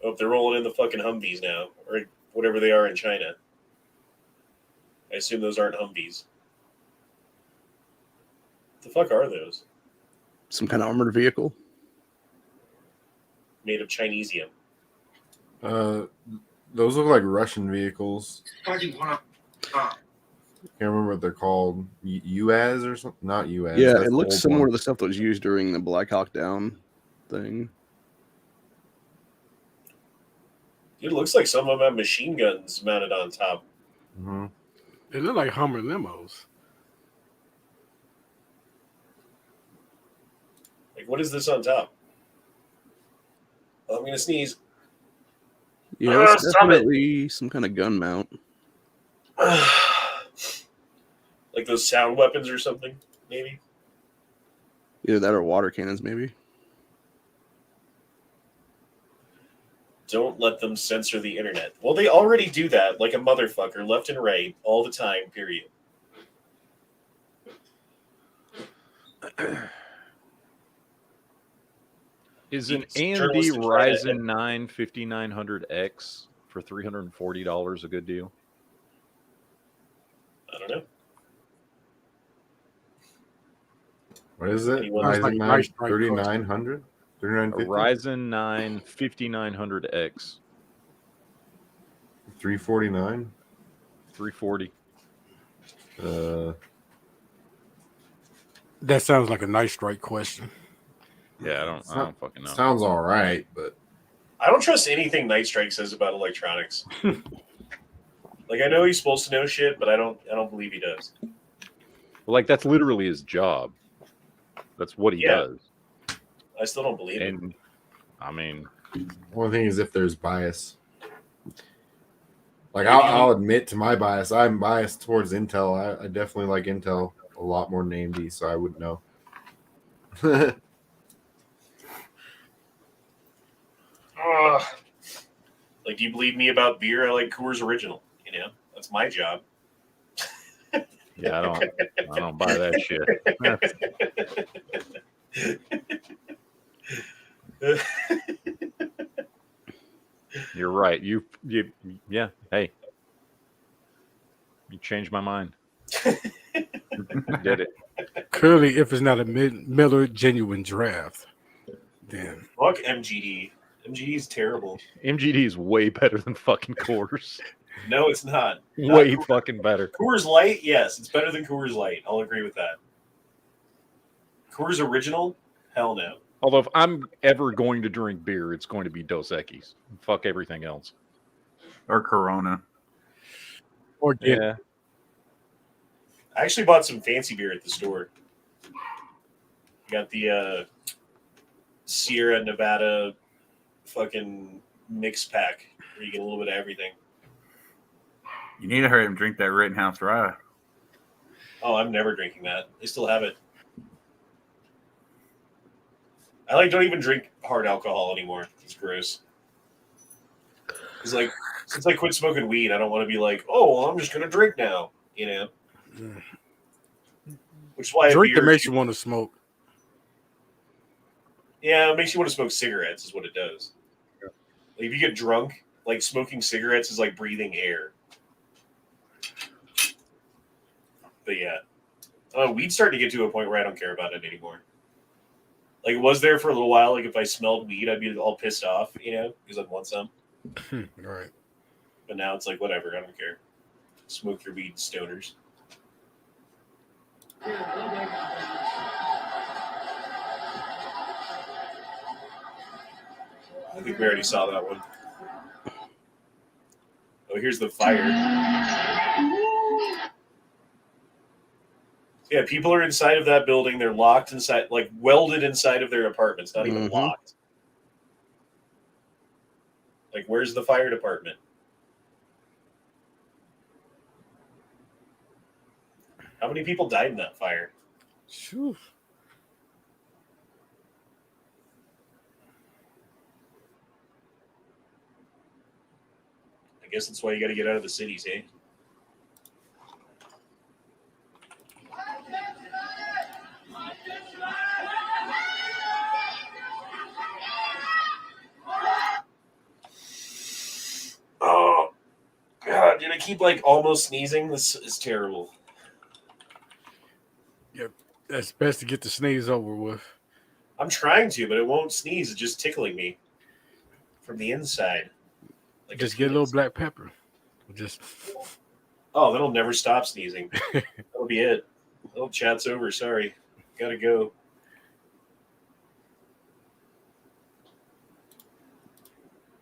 Oh, they're rolling in the fucking Humvees now, or whatever they are in China. I assume those aren't Humvees. What the fuck are those? Some kind of armored vehicle. Made of Chinesium. Those look like Russian vehicles. Can't remember what they're called. UAZ or something? Not UAZ. Yeah, that's it the looks old similar one. to the stuff that was used during the Black Hawk Down thing. It looks like some of them have machine guns mounted on top. Mm-hmm. They look like Hummer limos. Like, what is this on top? Oh, I'm gonna sneeze. Yeah, it's definitely some kind of gun mount. Like those sound weapons or something, maybe? Either that or water cannons, maybe. Don't let them censor the internet. Well, they already do that like a motherfucker, left and right, all the time, period. Is an It's AMD journalistic China. Ryzen 9 5900X for $340 a good deal? I don't know. What is it? Anyone- Sounds like Ryzen 9 nice, bright 3900? A 3950? Ryzen 9 5900X, 349? 340. That sounds like a nice strike question. Yeah, I don't fucking know. Sounds all right, but I don't trust anything Night Strike says about electronics. Like, I know he's supposed to know shit, but I don't believe he does. Like, that's literally his job. That's what he Yeah. does. I still don't believe him. And I mean, one thing is if there's bias. Like I'll admit to my bias. I'm biased towards Intel. I definitely like Intel a lot more than AMD, so I wouldn't know. Like, do you believe me about beer? I like Coors Original. You know, that's my job. yeah, I don't buy that shit. You're right. You yeah. Hey, you changed my mind. Did it? Clearly, if it's not a Miller Genuine Draft, then Fuck MGD. MGD is terrible. MGD is way better than fucking Coors. No, it's not. Way Not fucking better. Coors Light, yes, it's better than Coors Light. I'll agree with that. Coors Original, hell no. Although if I'm ever going to drink beer, it's going to be Dos Equis. Fuck everything else. Or Corona. or Yeah. I actually bought some fancy beer at the store. Got the Sierra Nevada fucking mix pack where you get a little bit of everything. You need to hurry and drink that Rittenhouse Rye. Oh, I'm never drinking that. They still have it. I don't even drink hard alcohol anymore. It's gross. It's like, since I quit smoking weed, I don't want to be like, oh, well, I'm just gonna drink now, you know. Which is why drink that beer, makes you want to smoke. yeah, it makes you want to smoke cigarettes, is what it does. Like, if you get drunk, like smoking cigarettes is like breathing air. But yeah, weed's starting to get to a point where I don't care about it anymore. Like, it was there for a little while. Like, if I smelled weed, I'd be all pissed off, because I'd want some. Right. But now it's like, whatever, I don't care. Smoke your weed, stoners. I think we already saw that one. Oh, here's the fire. Yeah, people are inside of that building. They're locked inside, like welded inside of their apartments, not even locked. Like, where's the fire department? How many people died in that fire? Phew. I guess that's why you got to get out of the cities, eh? Oh, God, did I keep, like, almost sneezing? This is terrible. Yep. That's best to get the sneeze over with. I'm trying to, but it won't sneeze. It's just tickling me from the inside. Like Just get a little black pepper. Just. Oh, that'll never stop sneezing. That'll be it. Oh, chat's over. Sorry. Gotta go.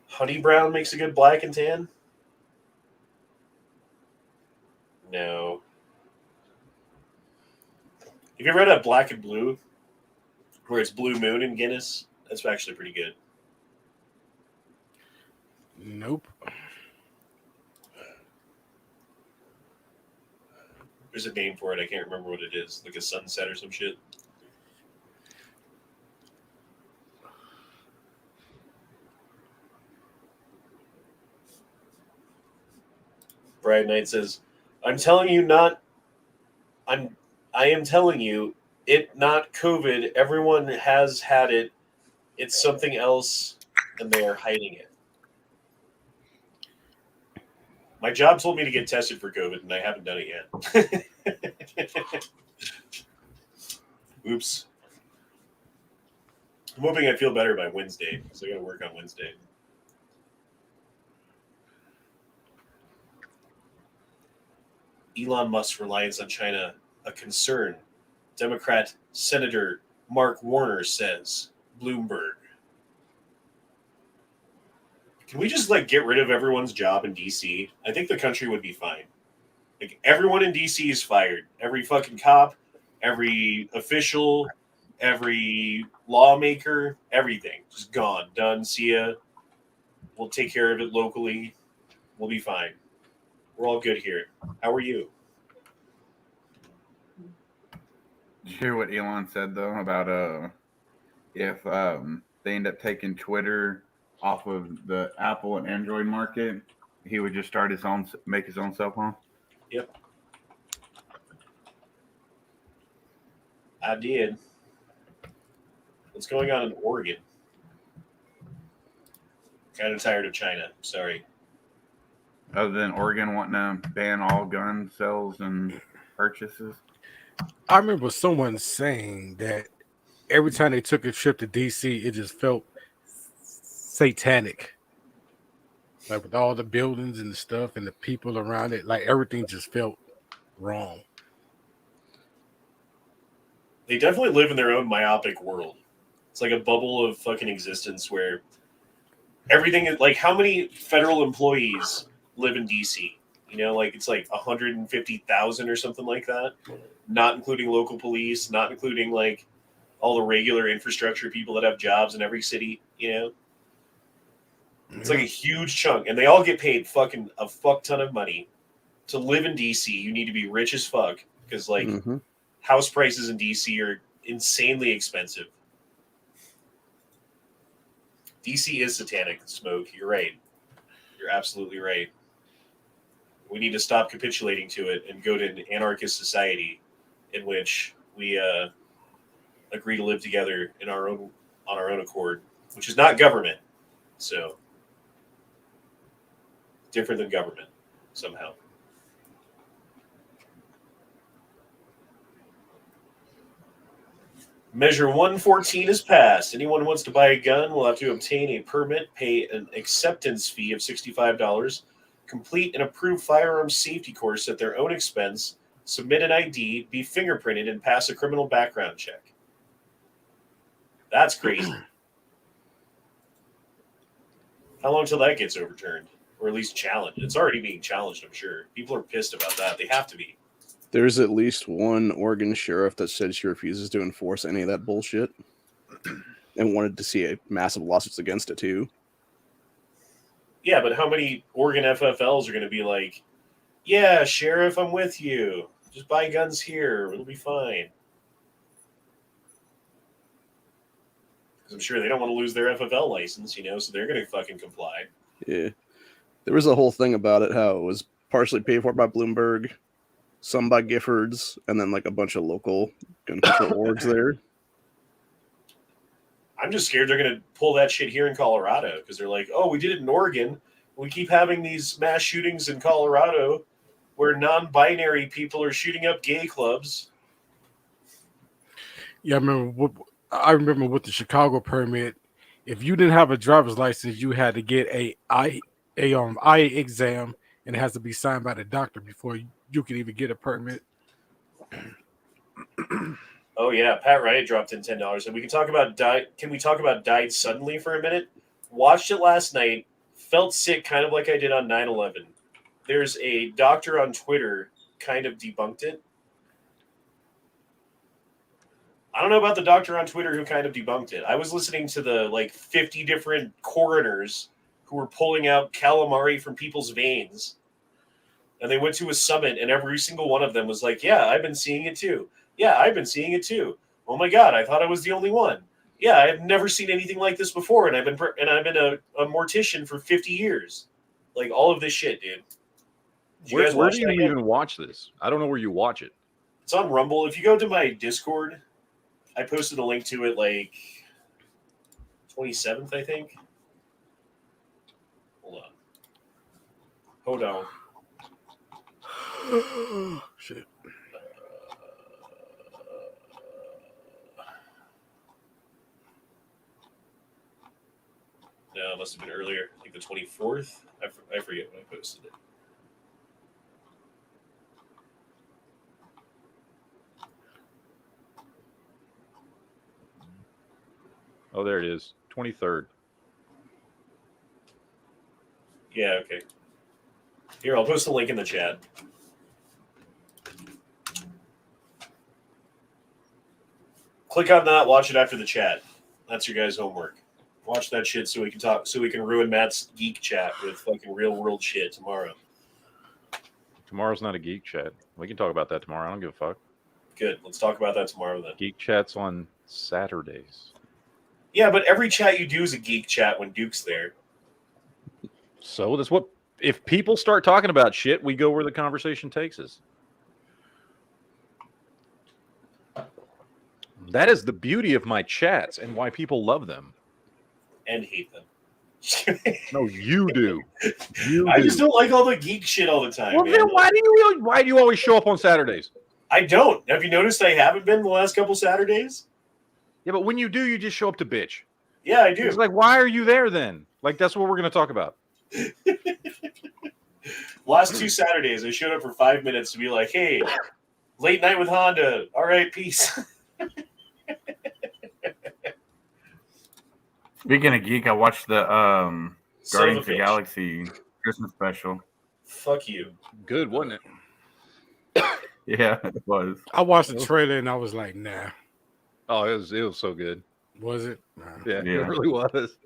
Honey brown makes a good black and tan? No. Have you ever had a black and blue? Where it's Blue Moon in Guinness? That's actually pretty good. Nope. There's a name for it. I can't remember what it is. Like a sunset or some shit. Brad Knight says, I am telling you it not COVID. Everyone has had it. It's something else and they are hiding it. My job told me to get tested for COVID, and I haven't done it yet. Oops. I'm hoping I feel better by Wednesday, because I got to work on Wednesday. Elon Musk's reliance on China, a concern. Democrat Senator Mark Warner says. Bloomberg. Can we just get rid of everyone's job in DC? I think the country would be fine. Like, everyone in DC is fired. Every fucking cop, every official, every lawmaker, everything. Just gone. Done. See ya. We'll take care of it locally. We'll be fine. We're all good here. How are you? Did you hear what Elon said, though, about if they end up taking Twitter off of the Apple and Android market, he would just make his own cell phone? Yep. I did. What's going on in Oregon? Kind of tired of China. Sorry. Other than Oregon wanting to ban all gun sales and purchases? I remember someone saying that every time they took a trip to DC, it just felt satanic. Like, with all the buildings and the stuff and the people around it, like everything just felt wrong. They definitely live in their own myopic world. It's like a bubble of fucking existence where everything is like, how many federal employees live in DC? It's like 150,000 or something like that. Not including local police, not including all the regular infrastructure people that have jobs in every city, It's like a huge chunk, and they all get paid fucking a fuck ton of money to live in DC. You need to be rich as fuck because house prices in DC are insanely expensive. DC is satanic, Smoke. You're right. You're absolutely right. We need to stop capitulating to it and go to an anarchist society in which we agree to live together on our own accord, which is not government. So different than government somehow. Measure 114 is passed. Anyone who wants to buy a gun will have to obtain a permit, pay an acceptance fee of $65, complete an approved firearms safety course at their own expense, submit an ID, be fingerprinted, and pass a criminal background check. That's crazy. How long till that gets overturned? Or at least challenged? It's already being challenged, I'm sure. People are pissed about that. They have to be. There's at least one Oregon sheriff that said she refuses to enforce any of that bullshit and wanted to see a massive lawsuits against it too. Yeah, but how many Oregon FFLs are going to be like, yeah, sheriff, I'm with you. Just buy guns here. It'll be fine. Because I'm sure they don't want to lose their FFL license, so they're going to fucking comply. Yeah. There was a whole thing about it, how it was partially paid for by Bloomberg, some by Giffords, and then like a bunch of local gun control orgs there. I'm just scared they're going to pull that shit here in Colorado because they're like, oh, we did it in Oregon. We keep having these mass shootings in Colorado where non-binary people are shooting up gay clubs. Yeah, I remember with the Chicago permit, if you didn't have a driver's license, you had to get a eye exam, and it has to be signed by the doctor before you can even get a permit. Oh yeah, Pat Riot dropped in $10, and we can talk about Can we talk about Died Suddenly for a minute? Watched it last night. Felt sick, kind of like I did on 9/11. There's a doctor on Twitter kind of debunked it. I don't know about the doctor on Twitter who kind of debunked it. I was listening to the 50 different coroners who were pulling out calamari from people's veins. And they went to a summit, and every single one of them was like, yeah, I've been seeing it too. Yeah, I've been seeing it too. Oh my God, I thought I was the only one. Yeah, I've never seen anything like this before, and I've been a mortician for 50 years. Like all of this shit, dude. Where do you even watch this? I don't know where you watch it. It's on Rumble. If you go to my Discord, I posted a link to it 27th, I think. Hold on. Shit. No, it must have been earlier. I think the 24th. I forget when I posted it. Oh, there it is. 23rd. Yeah, okay. Here, I'll post the link in the chat. Click on that, watch it after the chat. That's your guys' homework. Watch that shit so we can talk, so we can ruin Matt's geek chat with fucking real world shit tomorrow. Tomorrow's not a geek chat. We can talk about that tomorrow. I don't give a fuck. Good. Let's talk about that tomorrow then. Geek chat's on Saturdays. Yeah, but every chat you do is a geek chat when Duke's there. So that's what, if people start talking about shit, we go where the conversation takes us. That is the beauty of my chats and why people love them. And hate them. No, you do. I just don't like all the geek shit all the time. Well, man. then why do you always show up on Saturdays? I don't. Have you noticed I haven't been the last couple Saturdays? Yeah, but when you do, you just show up to bitch. Yeah, I do. It's like, why are you there then? Like, that's what we're going to talk about. Last 2 Saturdays, I showed up for 5 minutes to be like, hey, late night with Honda. All right, peace. Speaking of geek, I watched the Guardians of the bitch. Galaxy Christmas special. Fuck you. Good, wasn't it? Yeah, it was. I watched the trailer and I was like, nah. Oh, it was so good. Was it? Nah. Yeah, Yeah. it really was.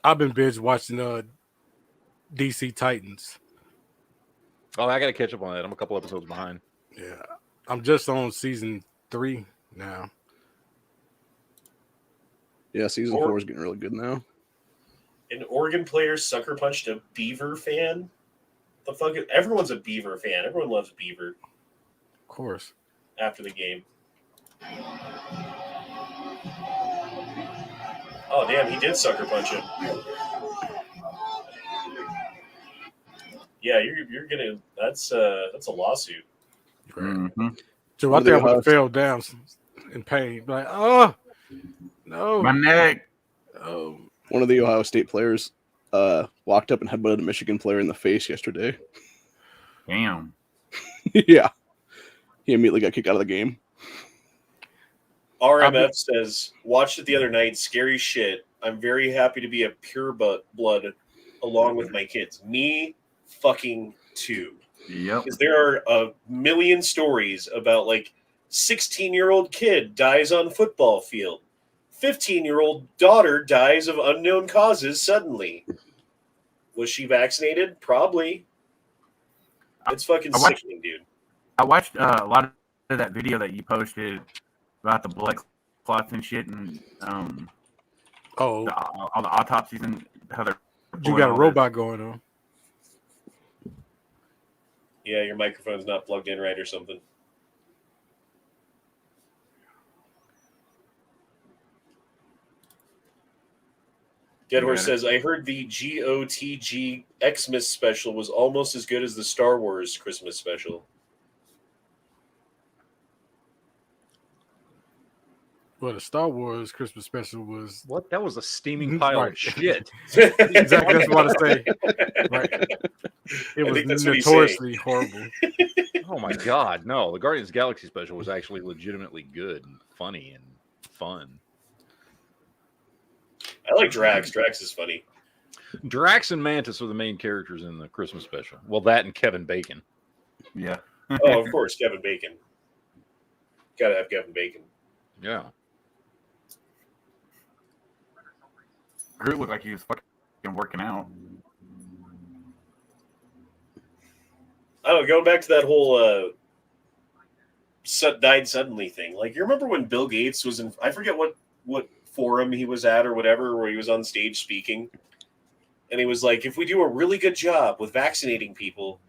I've been binge watching DC Titans. Oh, I got to catch up on that. I'm a couple episodes behind. Yeah. I'm just on season 3 now. Yeah, season 4 is getting really good now. An Oregon player sucker punched a Beaver fan? The fuck? Everyone's a Beaver fan. Everyone loves Beaver. Of course. After the game. Oh, damn, he did sucker punch him. Yeah, you're gonna. That's a lawsuit. Mm-hmm. So I think I would have fell down in pain. Like, oh no, My neck. oh. One of the Ohio State players walked up and headbutted a Michigan player in the face yesterday. Damn. Yeah. He immediately got kicked out of the game. RMF says, watched it the other night. Scary shit. I'm very happy to be a pure blood along with my kids. Me fucking too. Yep. Because there are a million stories about 16-year-old kid dies on football field. 15-year-old daughter dies of unknown causes suddenly. Was she vaccinated? Probably. It's fucking sickening, dude. I watched a lot of that video that you posted about the blood clots and shit, and all the autopsies and how they're. You got a robot going on. Yeah, your microphone's not plugged in right or something. Dead Horse says, I heard the GOTG Xmas special was almost as good as the Star Wars Christmas special. Well, the Star Wars Christmas special was what? That was a steaming pile of shit. Exactly, that's what I say. Right. It was notoriously horrible. Oh my god, no! The Guardians of the Galaxy special was actually legitimately good and funny and fun. I like Drax. Drax is funny. Drax and Mantis are the main characters in the Christmas special. Well, that and Kevin Bacon. Yeah. Oh, of course, Kevin Bacon. Gotta have Kevin Bacon. Yeah. Groot looked like he was fucking working out. I don't know, going back to that whole died suddenly thing. You remember when Bill Gates was in, I forget what forum he was at or whatever, where he was on stage speaking. And he was like, if we do a really good job with vaccinating people,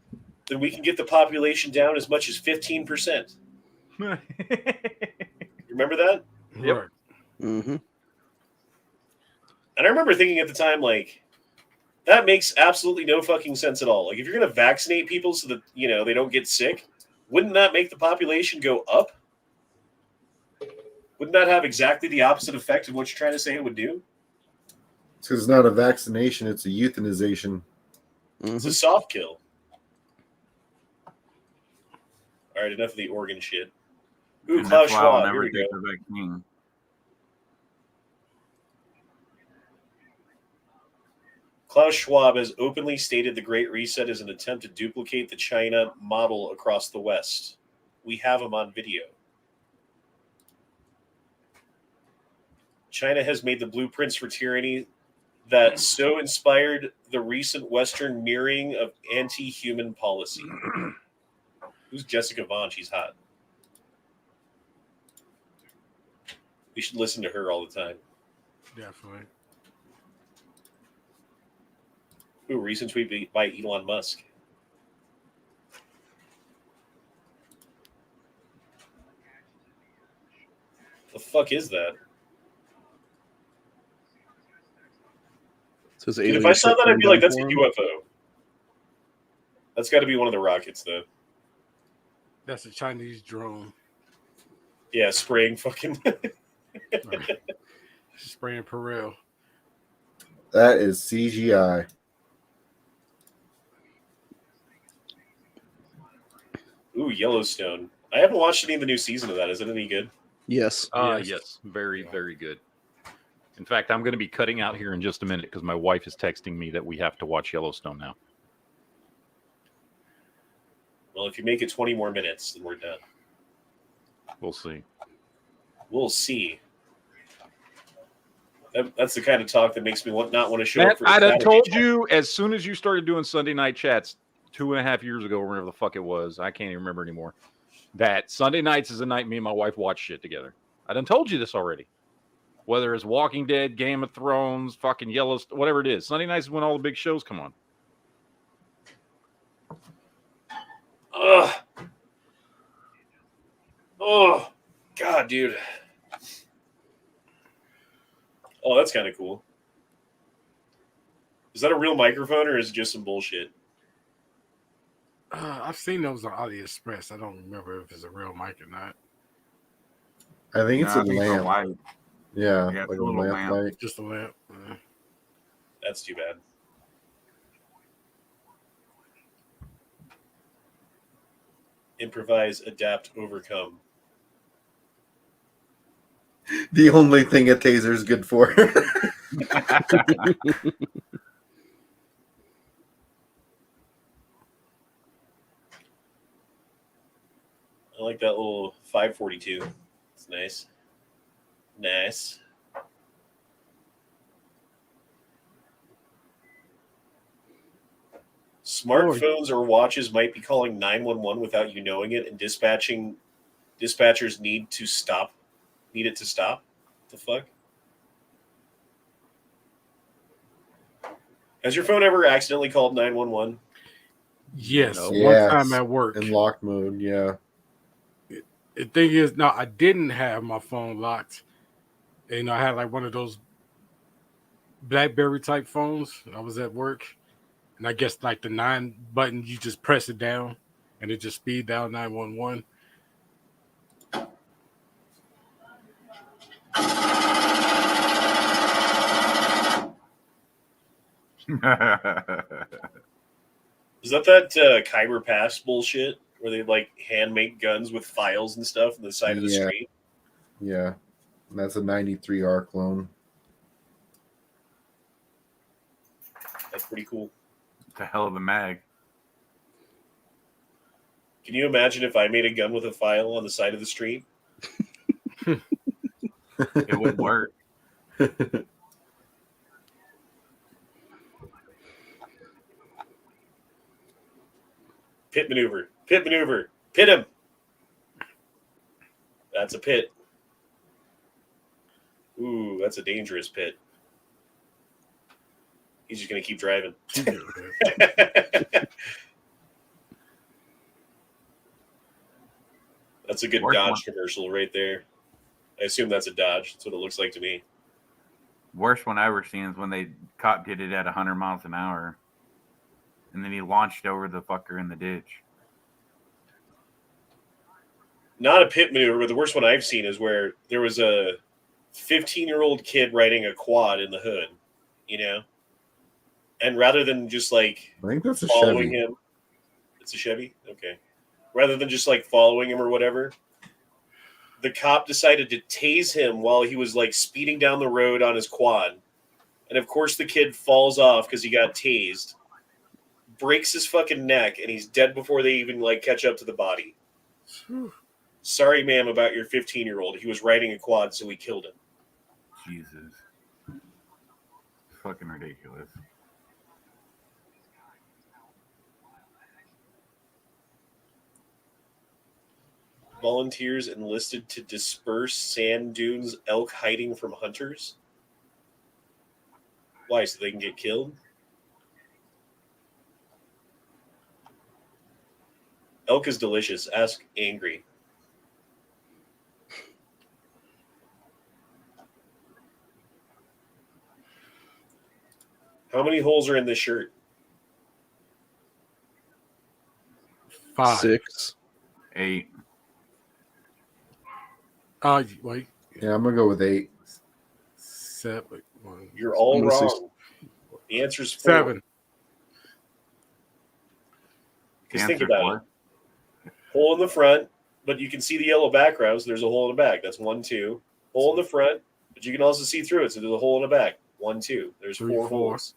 then we can get the population down as much as 15%. Remember that? Yep. Mm-hmm. And I remember thinking at the time, that makes absolutely no fucking sense at all. If you're going to vaccinate people so that, they don't get sick, wouldn't that make the population go up? Wouldn't that have exactly the opposite effect of what you're trying to say it would do? It's because it's not a vaccination, it's a euthanization. It's a soft kill. All right, enough of the organ shit. Ooh, And Klaus that's why I'll Schwab, here never we take go. the vaccine. Klaus Schwab has openly stated the Great Reset is an attempt to duplicate the China model across the West. We have him on video. China has made the blueprints for tyranny that so inspired the recent Western mirroring of anti-human policy. Who's Jessica Vaughn? She's hot. We should listen to her all the time. Definitely. Ooh, recent tweet by Elon Musk. The fuck is that? Says Dude, if I saw that, I'd be like, that's a UFO. That's got to be one of the rockets, though. That's a Chinese drone. Yeah, spraying fucking. Spraying Perel. That is CGI. Ooh, Yellowstone. I haven't watched any of the new season of that. Is it any good? Yes. Yes. Very, very good. In fact, I'm going to be cutting out here in just a minute because my wife is texting me that we have to watch Yellowstone now. Well, if you make it 20 more minutes, then we're done. We'll see. We'll see. That's the kind of talk that makes me not want to show up for I'd have Saturday told chat. you as soon as you started doing Sunday night chats 2.5 years ago, or whatever the fuck it was. I can't even remember anymore. That Sunday nights is the night me and my wife watch shit together. I done told you this already. Whether it's Walking Dead, Game of Thrones, fucking Yellowstone, whatever it is. Sunday nights is when all the big shows come on. Ugh. Oh, God, dude. Oh, that's kind of cool. Is that a real microphone or is it just some bullshit? I've seen those on AliExpress. I don't remember if it's a real mic or not. I think it's No, a I think it's a lamp. light. Yeah, Yeah, it's like a a little lamp lamp. light. Just a lamp. That's too bad. Improvise, adapt, overcome. The only thing a taser is good for. I like that little 542. It's nice. Nice. Smartphones or watches might be calling 911 without you knowing it, and dispatchers need it to stop. What the fuck? Has your phone ever accidentally called 911? Yes, No. one Yes. time at work. In lock mode, yeah. The thing is, no, I didn't have my phone locked. And, I had like one of those BlackBerry type phones. I was at work, and I guess like the 9 button, you just press it down, and it just speed down 911. Is that Khyber Pass bullshit where they like hand make guns with files and stuff on the side of the Yeah. street? Yeah. And that's a 93R clone. That's pretty cool. It's a hell of a mag. Can you imagine if I made a gun with a file on the side of the street? It would work. Pit maneuver. Pit maneuver. Pit him. That's a pit. Ooh, that's a dangerous pit. He's just going to keep driving. That's a good Dodge commercial right there. I assume that's a Dodge. That's what it looks like to me. Worst one I ever seen is when they cop did it at 100 miles an hour. And then he launched over the fucker in the ditch. Not a pit maneuver, but the worst one I've seen is where there was a 15-year-old kid riding a quad in the hood, And rather than just like I think that's a following Chevy. him, it's a Chevy? Okay. Rather than just like following him or whatever, the cop decided to tase him while he was like speeding down the road on his quad. And of course the kid falls off because he got tased, breaks his fucking neck, and he's dead before they even like catch up to the body. Sorry, ma'am, about your 15-year-old. He was riding a quad, so we killed him. Jesus. Fucking ridiculous. Volunteers enlisted to disperse sand dunes, elk hiding from hunters. Why? So they can get killed? Elk is delicious. Ask Angry. How many holes are in this shirt? 5. 6. 8. Wait. Yeah, I'm gonna go with 8. 7. You're all I'm gonna say wrong. The answer's 4. 7. Because think about it. Hole in the front, but you can see the yellow background, so there's a hole in the back. That's 1, 2. Hole in the front, but you can also see through it, so there's a hole in the back. 1, 2. There's 3, 4 4. holes.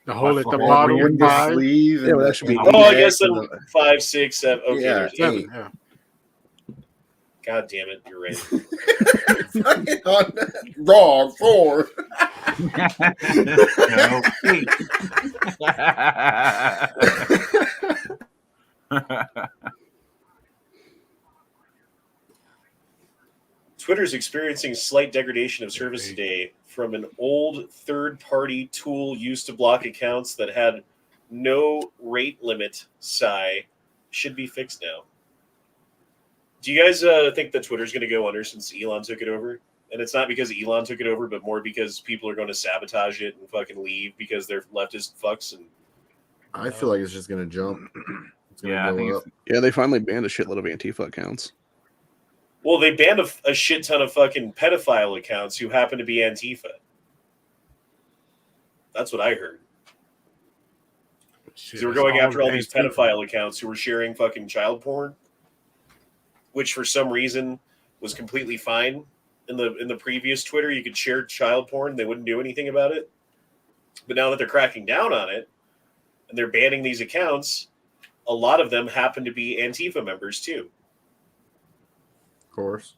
The hole at the Well, bottom in with the 5. sleeve. Yeah, well, that should be Oh, I guess then then 5, 6, 7. Okay, Yeah, there's 7. 8. Yeah. God damn it, you're right. Wrong 4. Twitter's experiencing slight degradation of service today from an old third-party tool used to block accounts that had no rate limit. Should be fixed now. Do you guys think that Twitter's going to go under since Elon took it over? And it's not because Elon took it over, but more because people are going to sabotage it and fucking leave because they're leftist fucks. And I feel like it's just gonna jump. It's gonna Yeah, I go think up. Yeah, they finally banned a shitload of Antifa accounts. Well, they banned a shit ton of fucking pedophile accounts who happen to be Antifa. That's what I heard. Shit, They were it's going all after all the these same people. pedophile accounts who were sharing fucking child porn, which for some reason was completely fine. In the previous Twitter, you could share child porn; they wouldn't do anything about it. But now that they're cracking down on it and they're banning these accounts, a lot of them happen to be Antifa members too. Of course.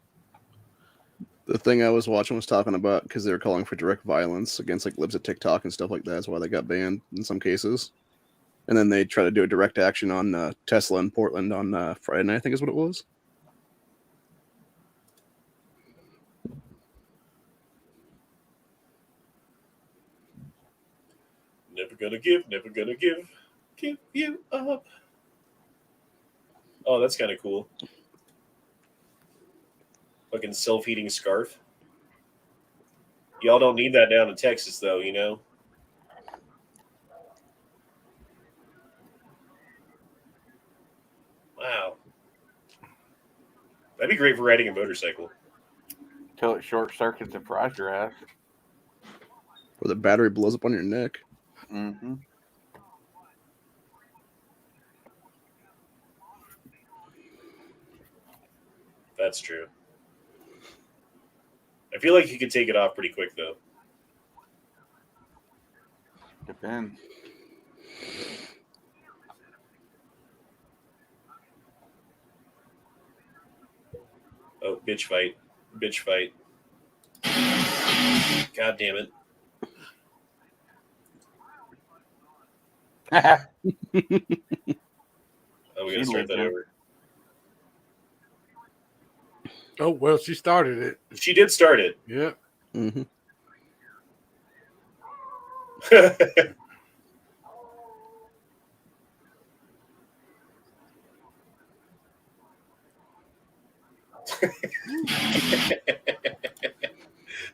The thing I was watching was talking about because they were calling for direct violence against like libs at TikTok and stuff like that. That's why they got banned in some cases. And then they try to do a direct action on Tesla in Portland on Friday night, I think is what it was. Never gonna give you up. Oh, that's kind of cool. Fucking self-heating scarf. Y'all don't need that down in Texas, though, you know? Wow. That'd be great for riding a motorcycle. Till it short circuits and fries your ass. Or the battery blows up on your neck. Mm-hmm. That's true. I feel like you could take it off pretty quick, though. Depends. Oh, bitch fight. Bitch fight. God damn it. Oh, we gotta start that over. Oh, well, she started it. She did start it. Yeah. Mm-hmm.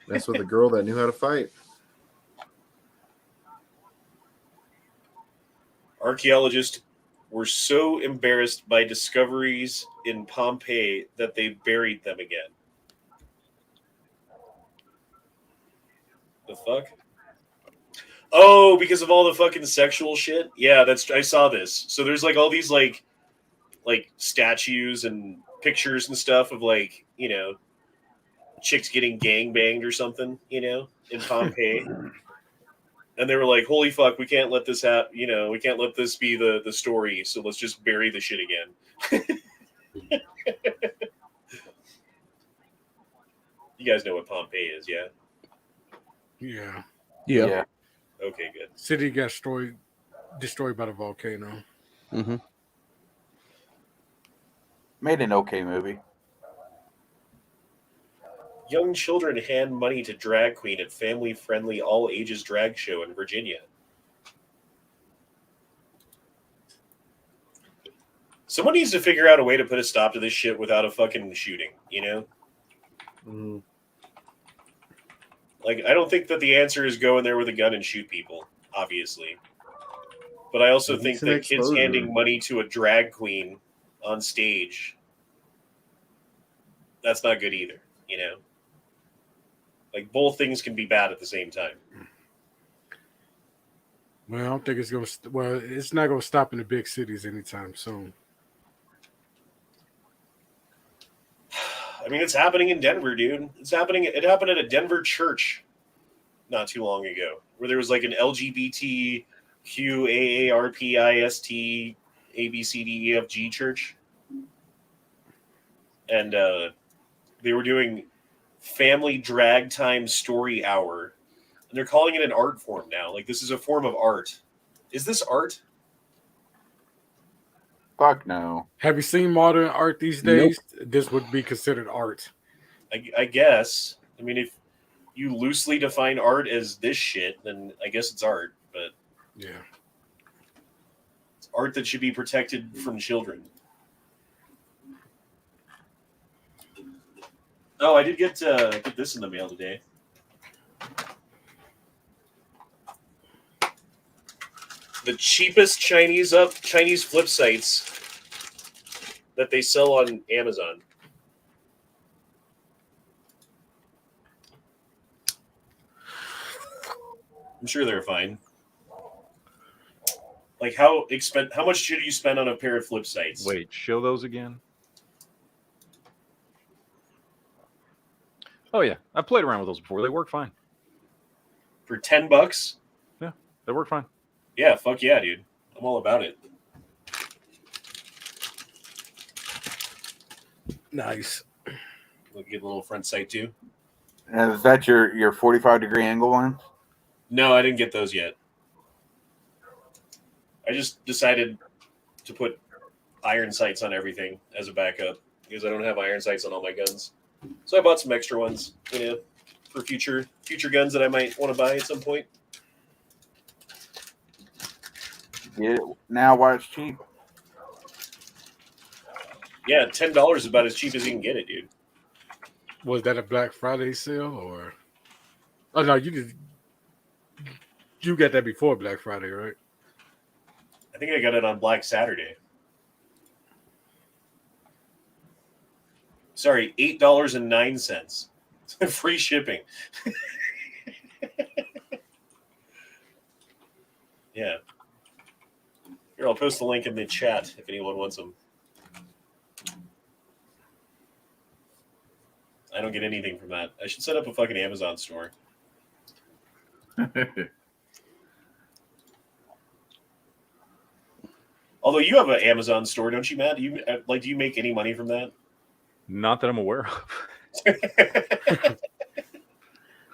That's with a girl that knew how to fight. Archaeologists were so embarrassed by discoveries in Pompeii that they buried them again. The fuck? Oh, because of all the fucking sexual shit? Yeah, I saw this. So there's like all these like statues and pictures and stuff of like, you know, chicks getting gangbanged or something, you know, in Pompeii. And they were like, holy fuck, we can't let this happen. You know, we can't let this be the story. So let's just bury the shit again. You guys know what Pompeii is, yeah? Yeah. Yeah. Okay, good. City got destroyed by the volcano. Mm-hmm. Made an okay movie. Young children hand money to drag queen at family-friendly all-ages drag show in Virginia. Someone needs to figure out a way to put a stop to this shit without a fucking shooting, you know? Mm-hmm. Like, I don't think that the answer is go in there with a gun and shoot people, obviously. But I also think that kids handing money to a drag queen on stage, that's not good either, you know? Like, both things can be bad at the same time. Well, I don't think it's going to... Well, it's not going to stop in the big cities anytime soon. I mean, it's happening in Denver, dude. It happened at a Denver church not too long ago, where there was like an LGBTQ AARPIST ABCDEFG church, and they were doing family drag time story hour, and they're calling it an art form now. Like, this is a form of art. Is this art? Fuck no. Have you seen modern art these days? Nope. This would be considered art. I guess. I mean, if you loosely define art as this shit, then I guess it's art. But yeah, it's art that should be protected from children. Oh, I did get this in the mail today. The cheapest Chinese flip sites that they sell on Amazon. I'm sure they're fine. Like how much should you spend on a pair of flip sights? Wait, show those again. Oh yeah, I played around with those before. They work fine. For $10? Yeah, they work fine. Yeah, fuck yeah, dude. I'm all about it. Nice. We'll get a little front sight too. And is that your 45-degree angle one? No, I didn't get those yet. I just decided to put iron sights on everything as a backup because I don't have iron sights on all my guns. So I bought some extra ones, for future guns that I might want to buy at some point. Yeah. Now why it's cheap? Yeah, $10 is about as cheap as you can get it, dude. Was that a Black Friday sale or? Oh no, you got that before Black Friday, right? I think I got it on Black Saturday. Sorry, $8.09. Free shipping. Yeah. Here, I'll post the link in the chat if anyone wants them. I don't get anything from that. I should set up a fucking Amazon store. Although you have an Amazon store, don't you, Matt? Do you make any money from that? Not that I'm aware of.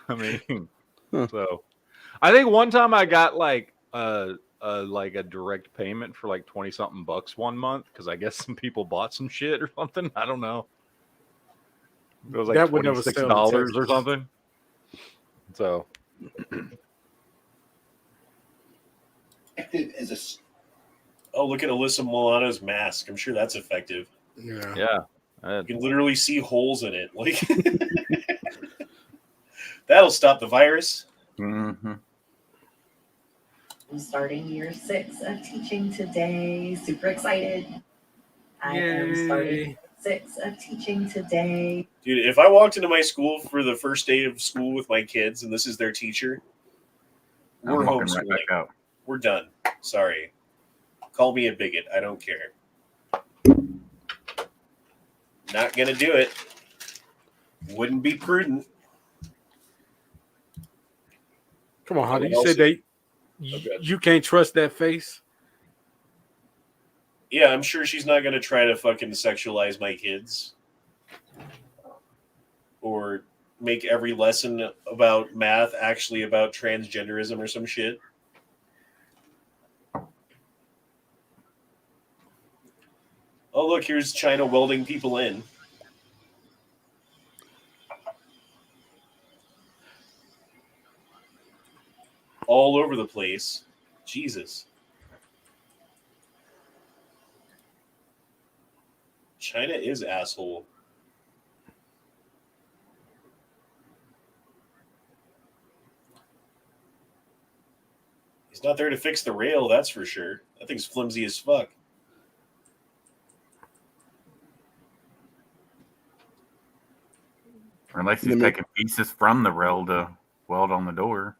I mean, so I think one time I got like a direct payment for like 20 something bucks one month because I guess some people bought some shit or something. I don't know. It was like That would never sell in $26 or something. So oh, look at Alyssa Milano's mask. I'm sure that's effective. Yeah. You can literally see holes in it. Like that'll stop the virus. Mm-hmm. I'm starting year 6 of teaching today. Super excited. I am starting year 6 of teaching today. Dude, if I walked into my school for the first day of school with my kids and this is their teacher, we're homeschooling. Right back out. We're done. Sorry. Call me a bigot. I don't care. Not gonna do it. Wouldn't be prudent. Come on, honey. You said you can't trust that face. Yeah, I'm sure she's not gonna try to fucking sexualize my kids or make every lesson about math actually about transgenderism or some shit. Oh, look, here's China welding people in. All over the place. Jesus. China is asshole. He's not there to fix the rail, that's for sure. That thing's flimsy as fuck. Unless he's taking pieces from the rail to weld on the door.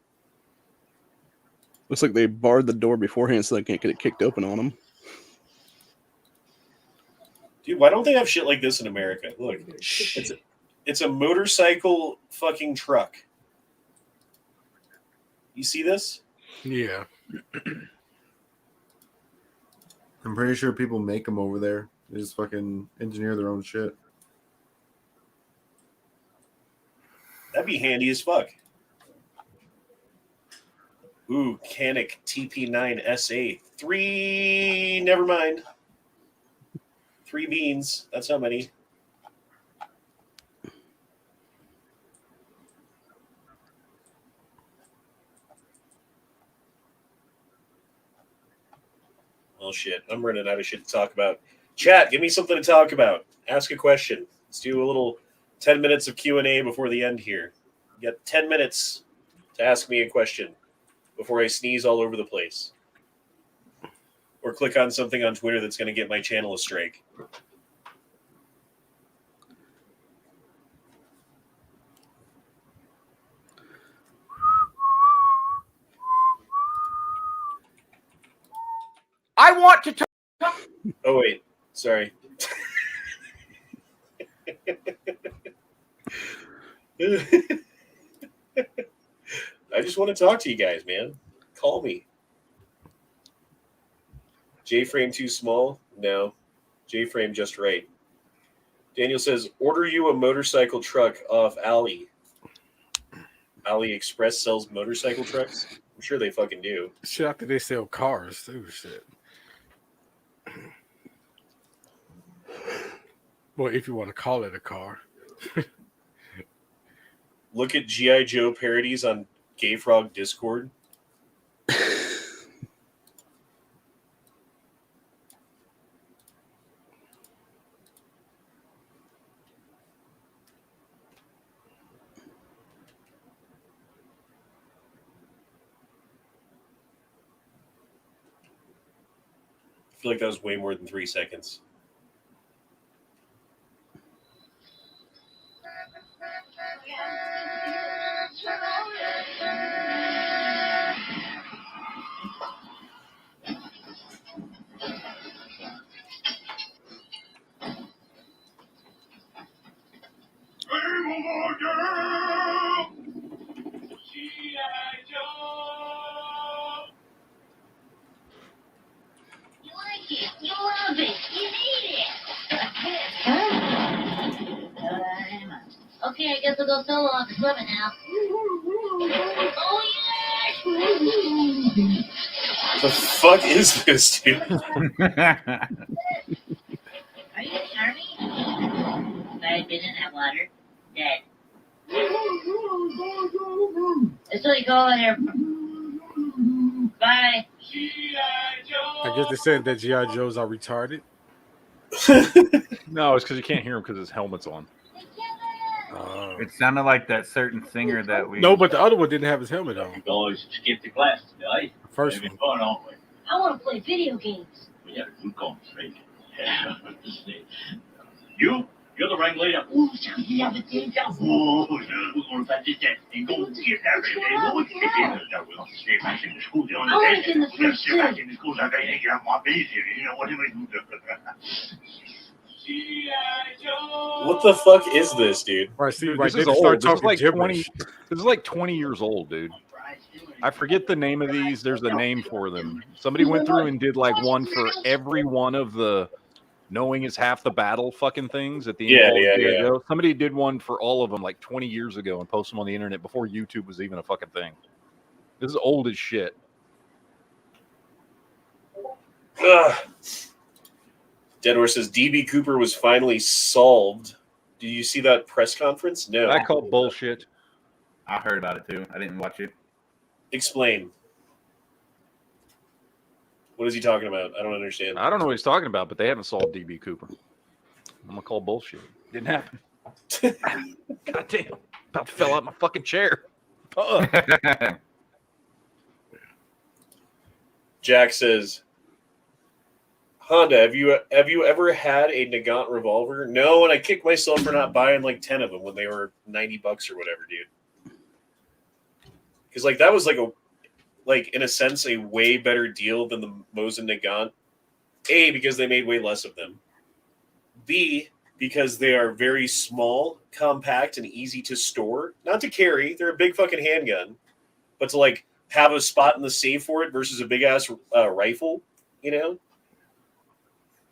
Looks like they barred the door beforehand so they can't get it kicked open on them. Dude, why don't they have shit like this in America? Look, it's a motorcycle fucking truck. You see this? Yeah. I'm pretty sure people make them over there. They just fucking engineer their own shit. That'd be handy as fuck. Ooh, Canic TP9SA. 3, never mind. 3 beans. That's how many. Well, shit. I'm running out of shit to talk about. Chat, give me something to talk about. Ask a question. Let's do a little 10 minutes of Q&A before the end here. You got 10 minutes to ask me a question before I sneeze all over the place. Or click on something on Twitter that's going to get my channel a strike. Oh wait, sorry. I just want to talk to you guys, man. Call me. J-frame too small? No. J-frame just right. Daniel says, order you a motorcycle truck off Ali. AliExpress sells motorcycle trucks? I'm sure they fucking do. Shit, after they sell cars too, shit. Well, if you want to call it a car. Look at G.I. Joe parodies on Gay Frog Discord. I feel like that was way more than 3 seconds. You love it. You need it. Okay, I guess I'll go solo off the summit now. Oh, yes! The fuck is this, dude? Are you charming? If I had been in that water, dead. That's what you go in there. Bye. I guess they're saying that G.I. Joes are retarded. No, it's because you can't hear him because his helmet's on. It sounded like that certain singer that we. No, but the other one didn't have his helmet on. You always skip the class, right? First Maybe one. fun, aren't we? I want to play video games. We had a good conversation. Yeah. You're the ringleader. Ooh, something of a thing. Oh, we're going to find this and go and get that. We'll stay back in the school. I want to get in the first stay back in the school. I can't get my business. You know what I mean? What the fuck is this, dude? Right, see, Dude, right, this they is just old. start This is talking like 20. gibberish. This is like 20 years old, dude. I forget the name of these. There's a name for them. Somebody went through and did like one for every one of the knowing is half the battle fucking things at the end. Yeah. Somebody did one for all of them like 20 years ago and posted them on the internet before YouTube was even a fucking thing. This is old as shit. Deadhorse says DB Cooper was finally solved. Did you see that press conference? No. I call bullshit. I heard about it too. I didn't watch it. Explain. What is he talking about? I don't understand. I don't know what he's talking about, but they haven't solved DB Cooper. I'm gonna call bullshit. Didn't happen. God damn. About to fell out my fucking chair. Jack says, Honda, have you ever had a Nagant revolver? No, and I kicked myself for not buying like 10 of them when they were $90 or whatever, dude. Because like that was like in a sense a way better deal than the Mosin Nagant. A, because they made way less of them. B, because they are very small, compact, and easy to store. Not to carry. They're a big fucking handgun. But to like have a spot in the safe for it versus a big ass rifle, you know?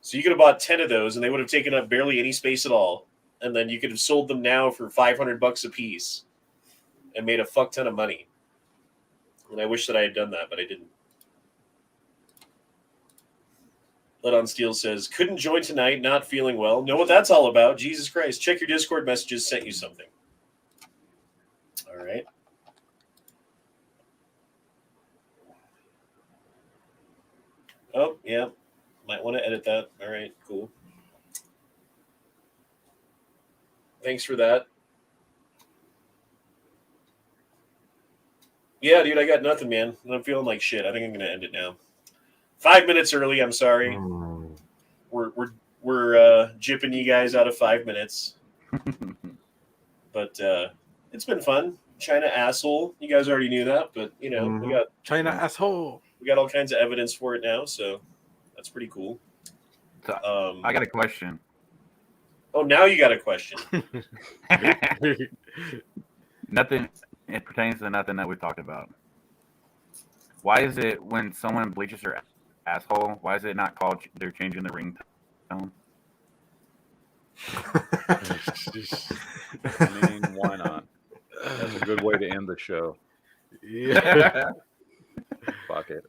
So you could have bought 10 of those and they would have taken up barely any space at all. And then you could have sold them now for $500 a piece and made a fuck ton of money. And I wish that I had done that, but I didn't. Let on Steel says, couldn't join tonight, not feeling well. Know what that's all about. Jesus Christ. Check your Discord messages, sent you something. All right. Oh, yeah. Might want to edit that. All right, cool. Thanks for that. Yeah, dude, I got nothing, man. I'm feeling like shit. I think I'm gonna end it now. 5 minutes early. I'm sorry. We're jipping you guys out of 5 minutes. But it's been fun. China asshole. You guys already knew that, but you know we got China asshole. We got all kinds of evidence for it now, so that's pretty cool. So, I got a question. Oh, now you got a question. Nothing. It pertains to nothing that we talked about. Why is it when someone bleaches their asshole? Why is it not called they're changing the ringtone? I mean, why not? That's a good way to end the show. Yeah. Fuck it.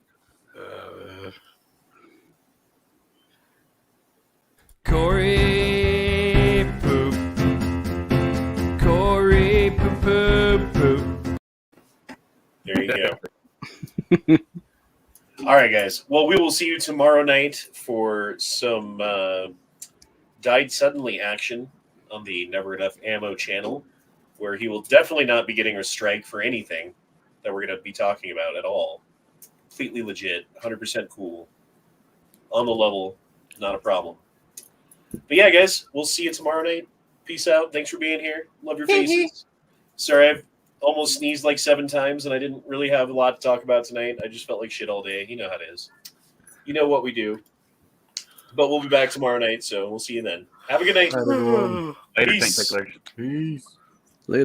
Corey poop. Corey poop poop poop. There you go. All right, guys. Well, we will see you tomorrow night for some Died Suddenly action on the Never Enough Ammo channel, where he will definitely not be getting a strike for anything that we're going to be talking about at all. Completely legit, 100% cool. On the level, not a problem. But yeah, guys, we'll see you tomorrow night. Peace out. Thanks for being here. Love your faces. Sorry, I've almost sneezed like 7 times, and I didn't really have a lot to talk about tonight. I just felt like shit all day. You know how it is. You know what we do. But we'll be back tomorrow night, so we'll see you then. Have a good night. Later, Peace. Peace. Later.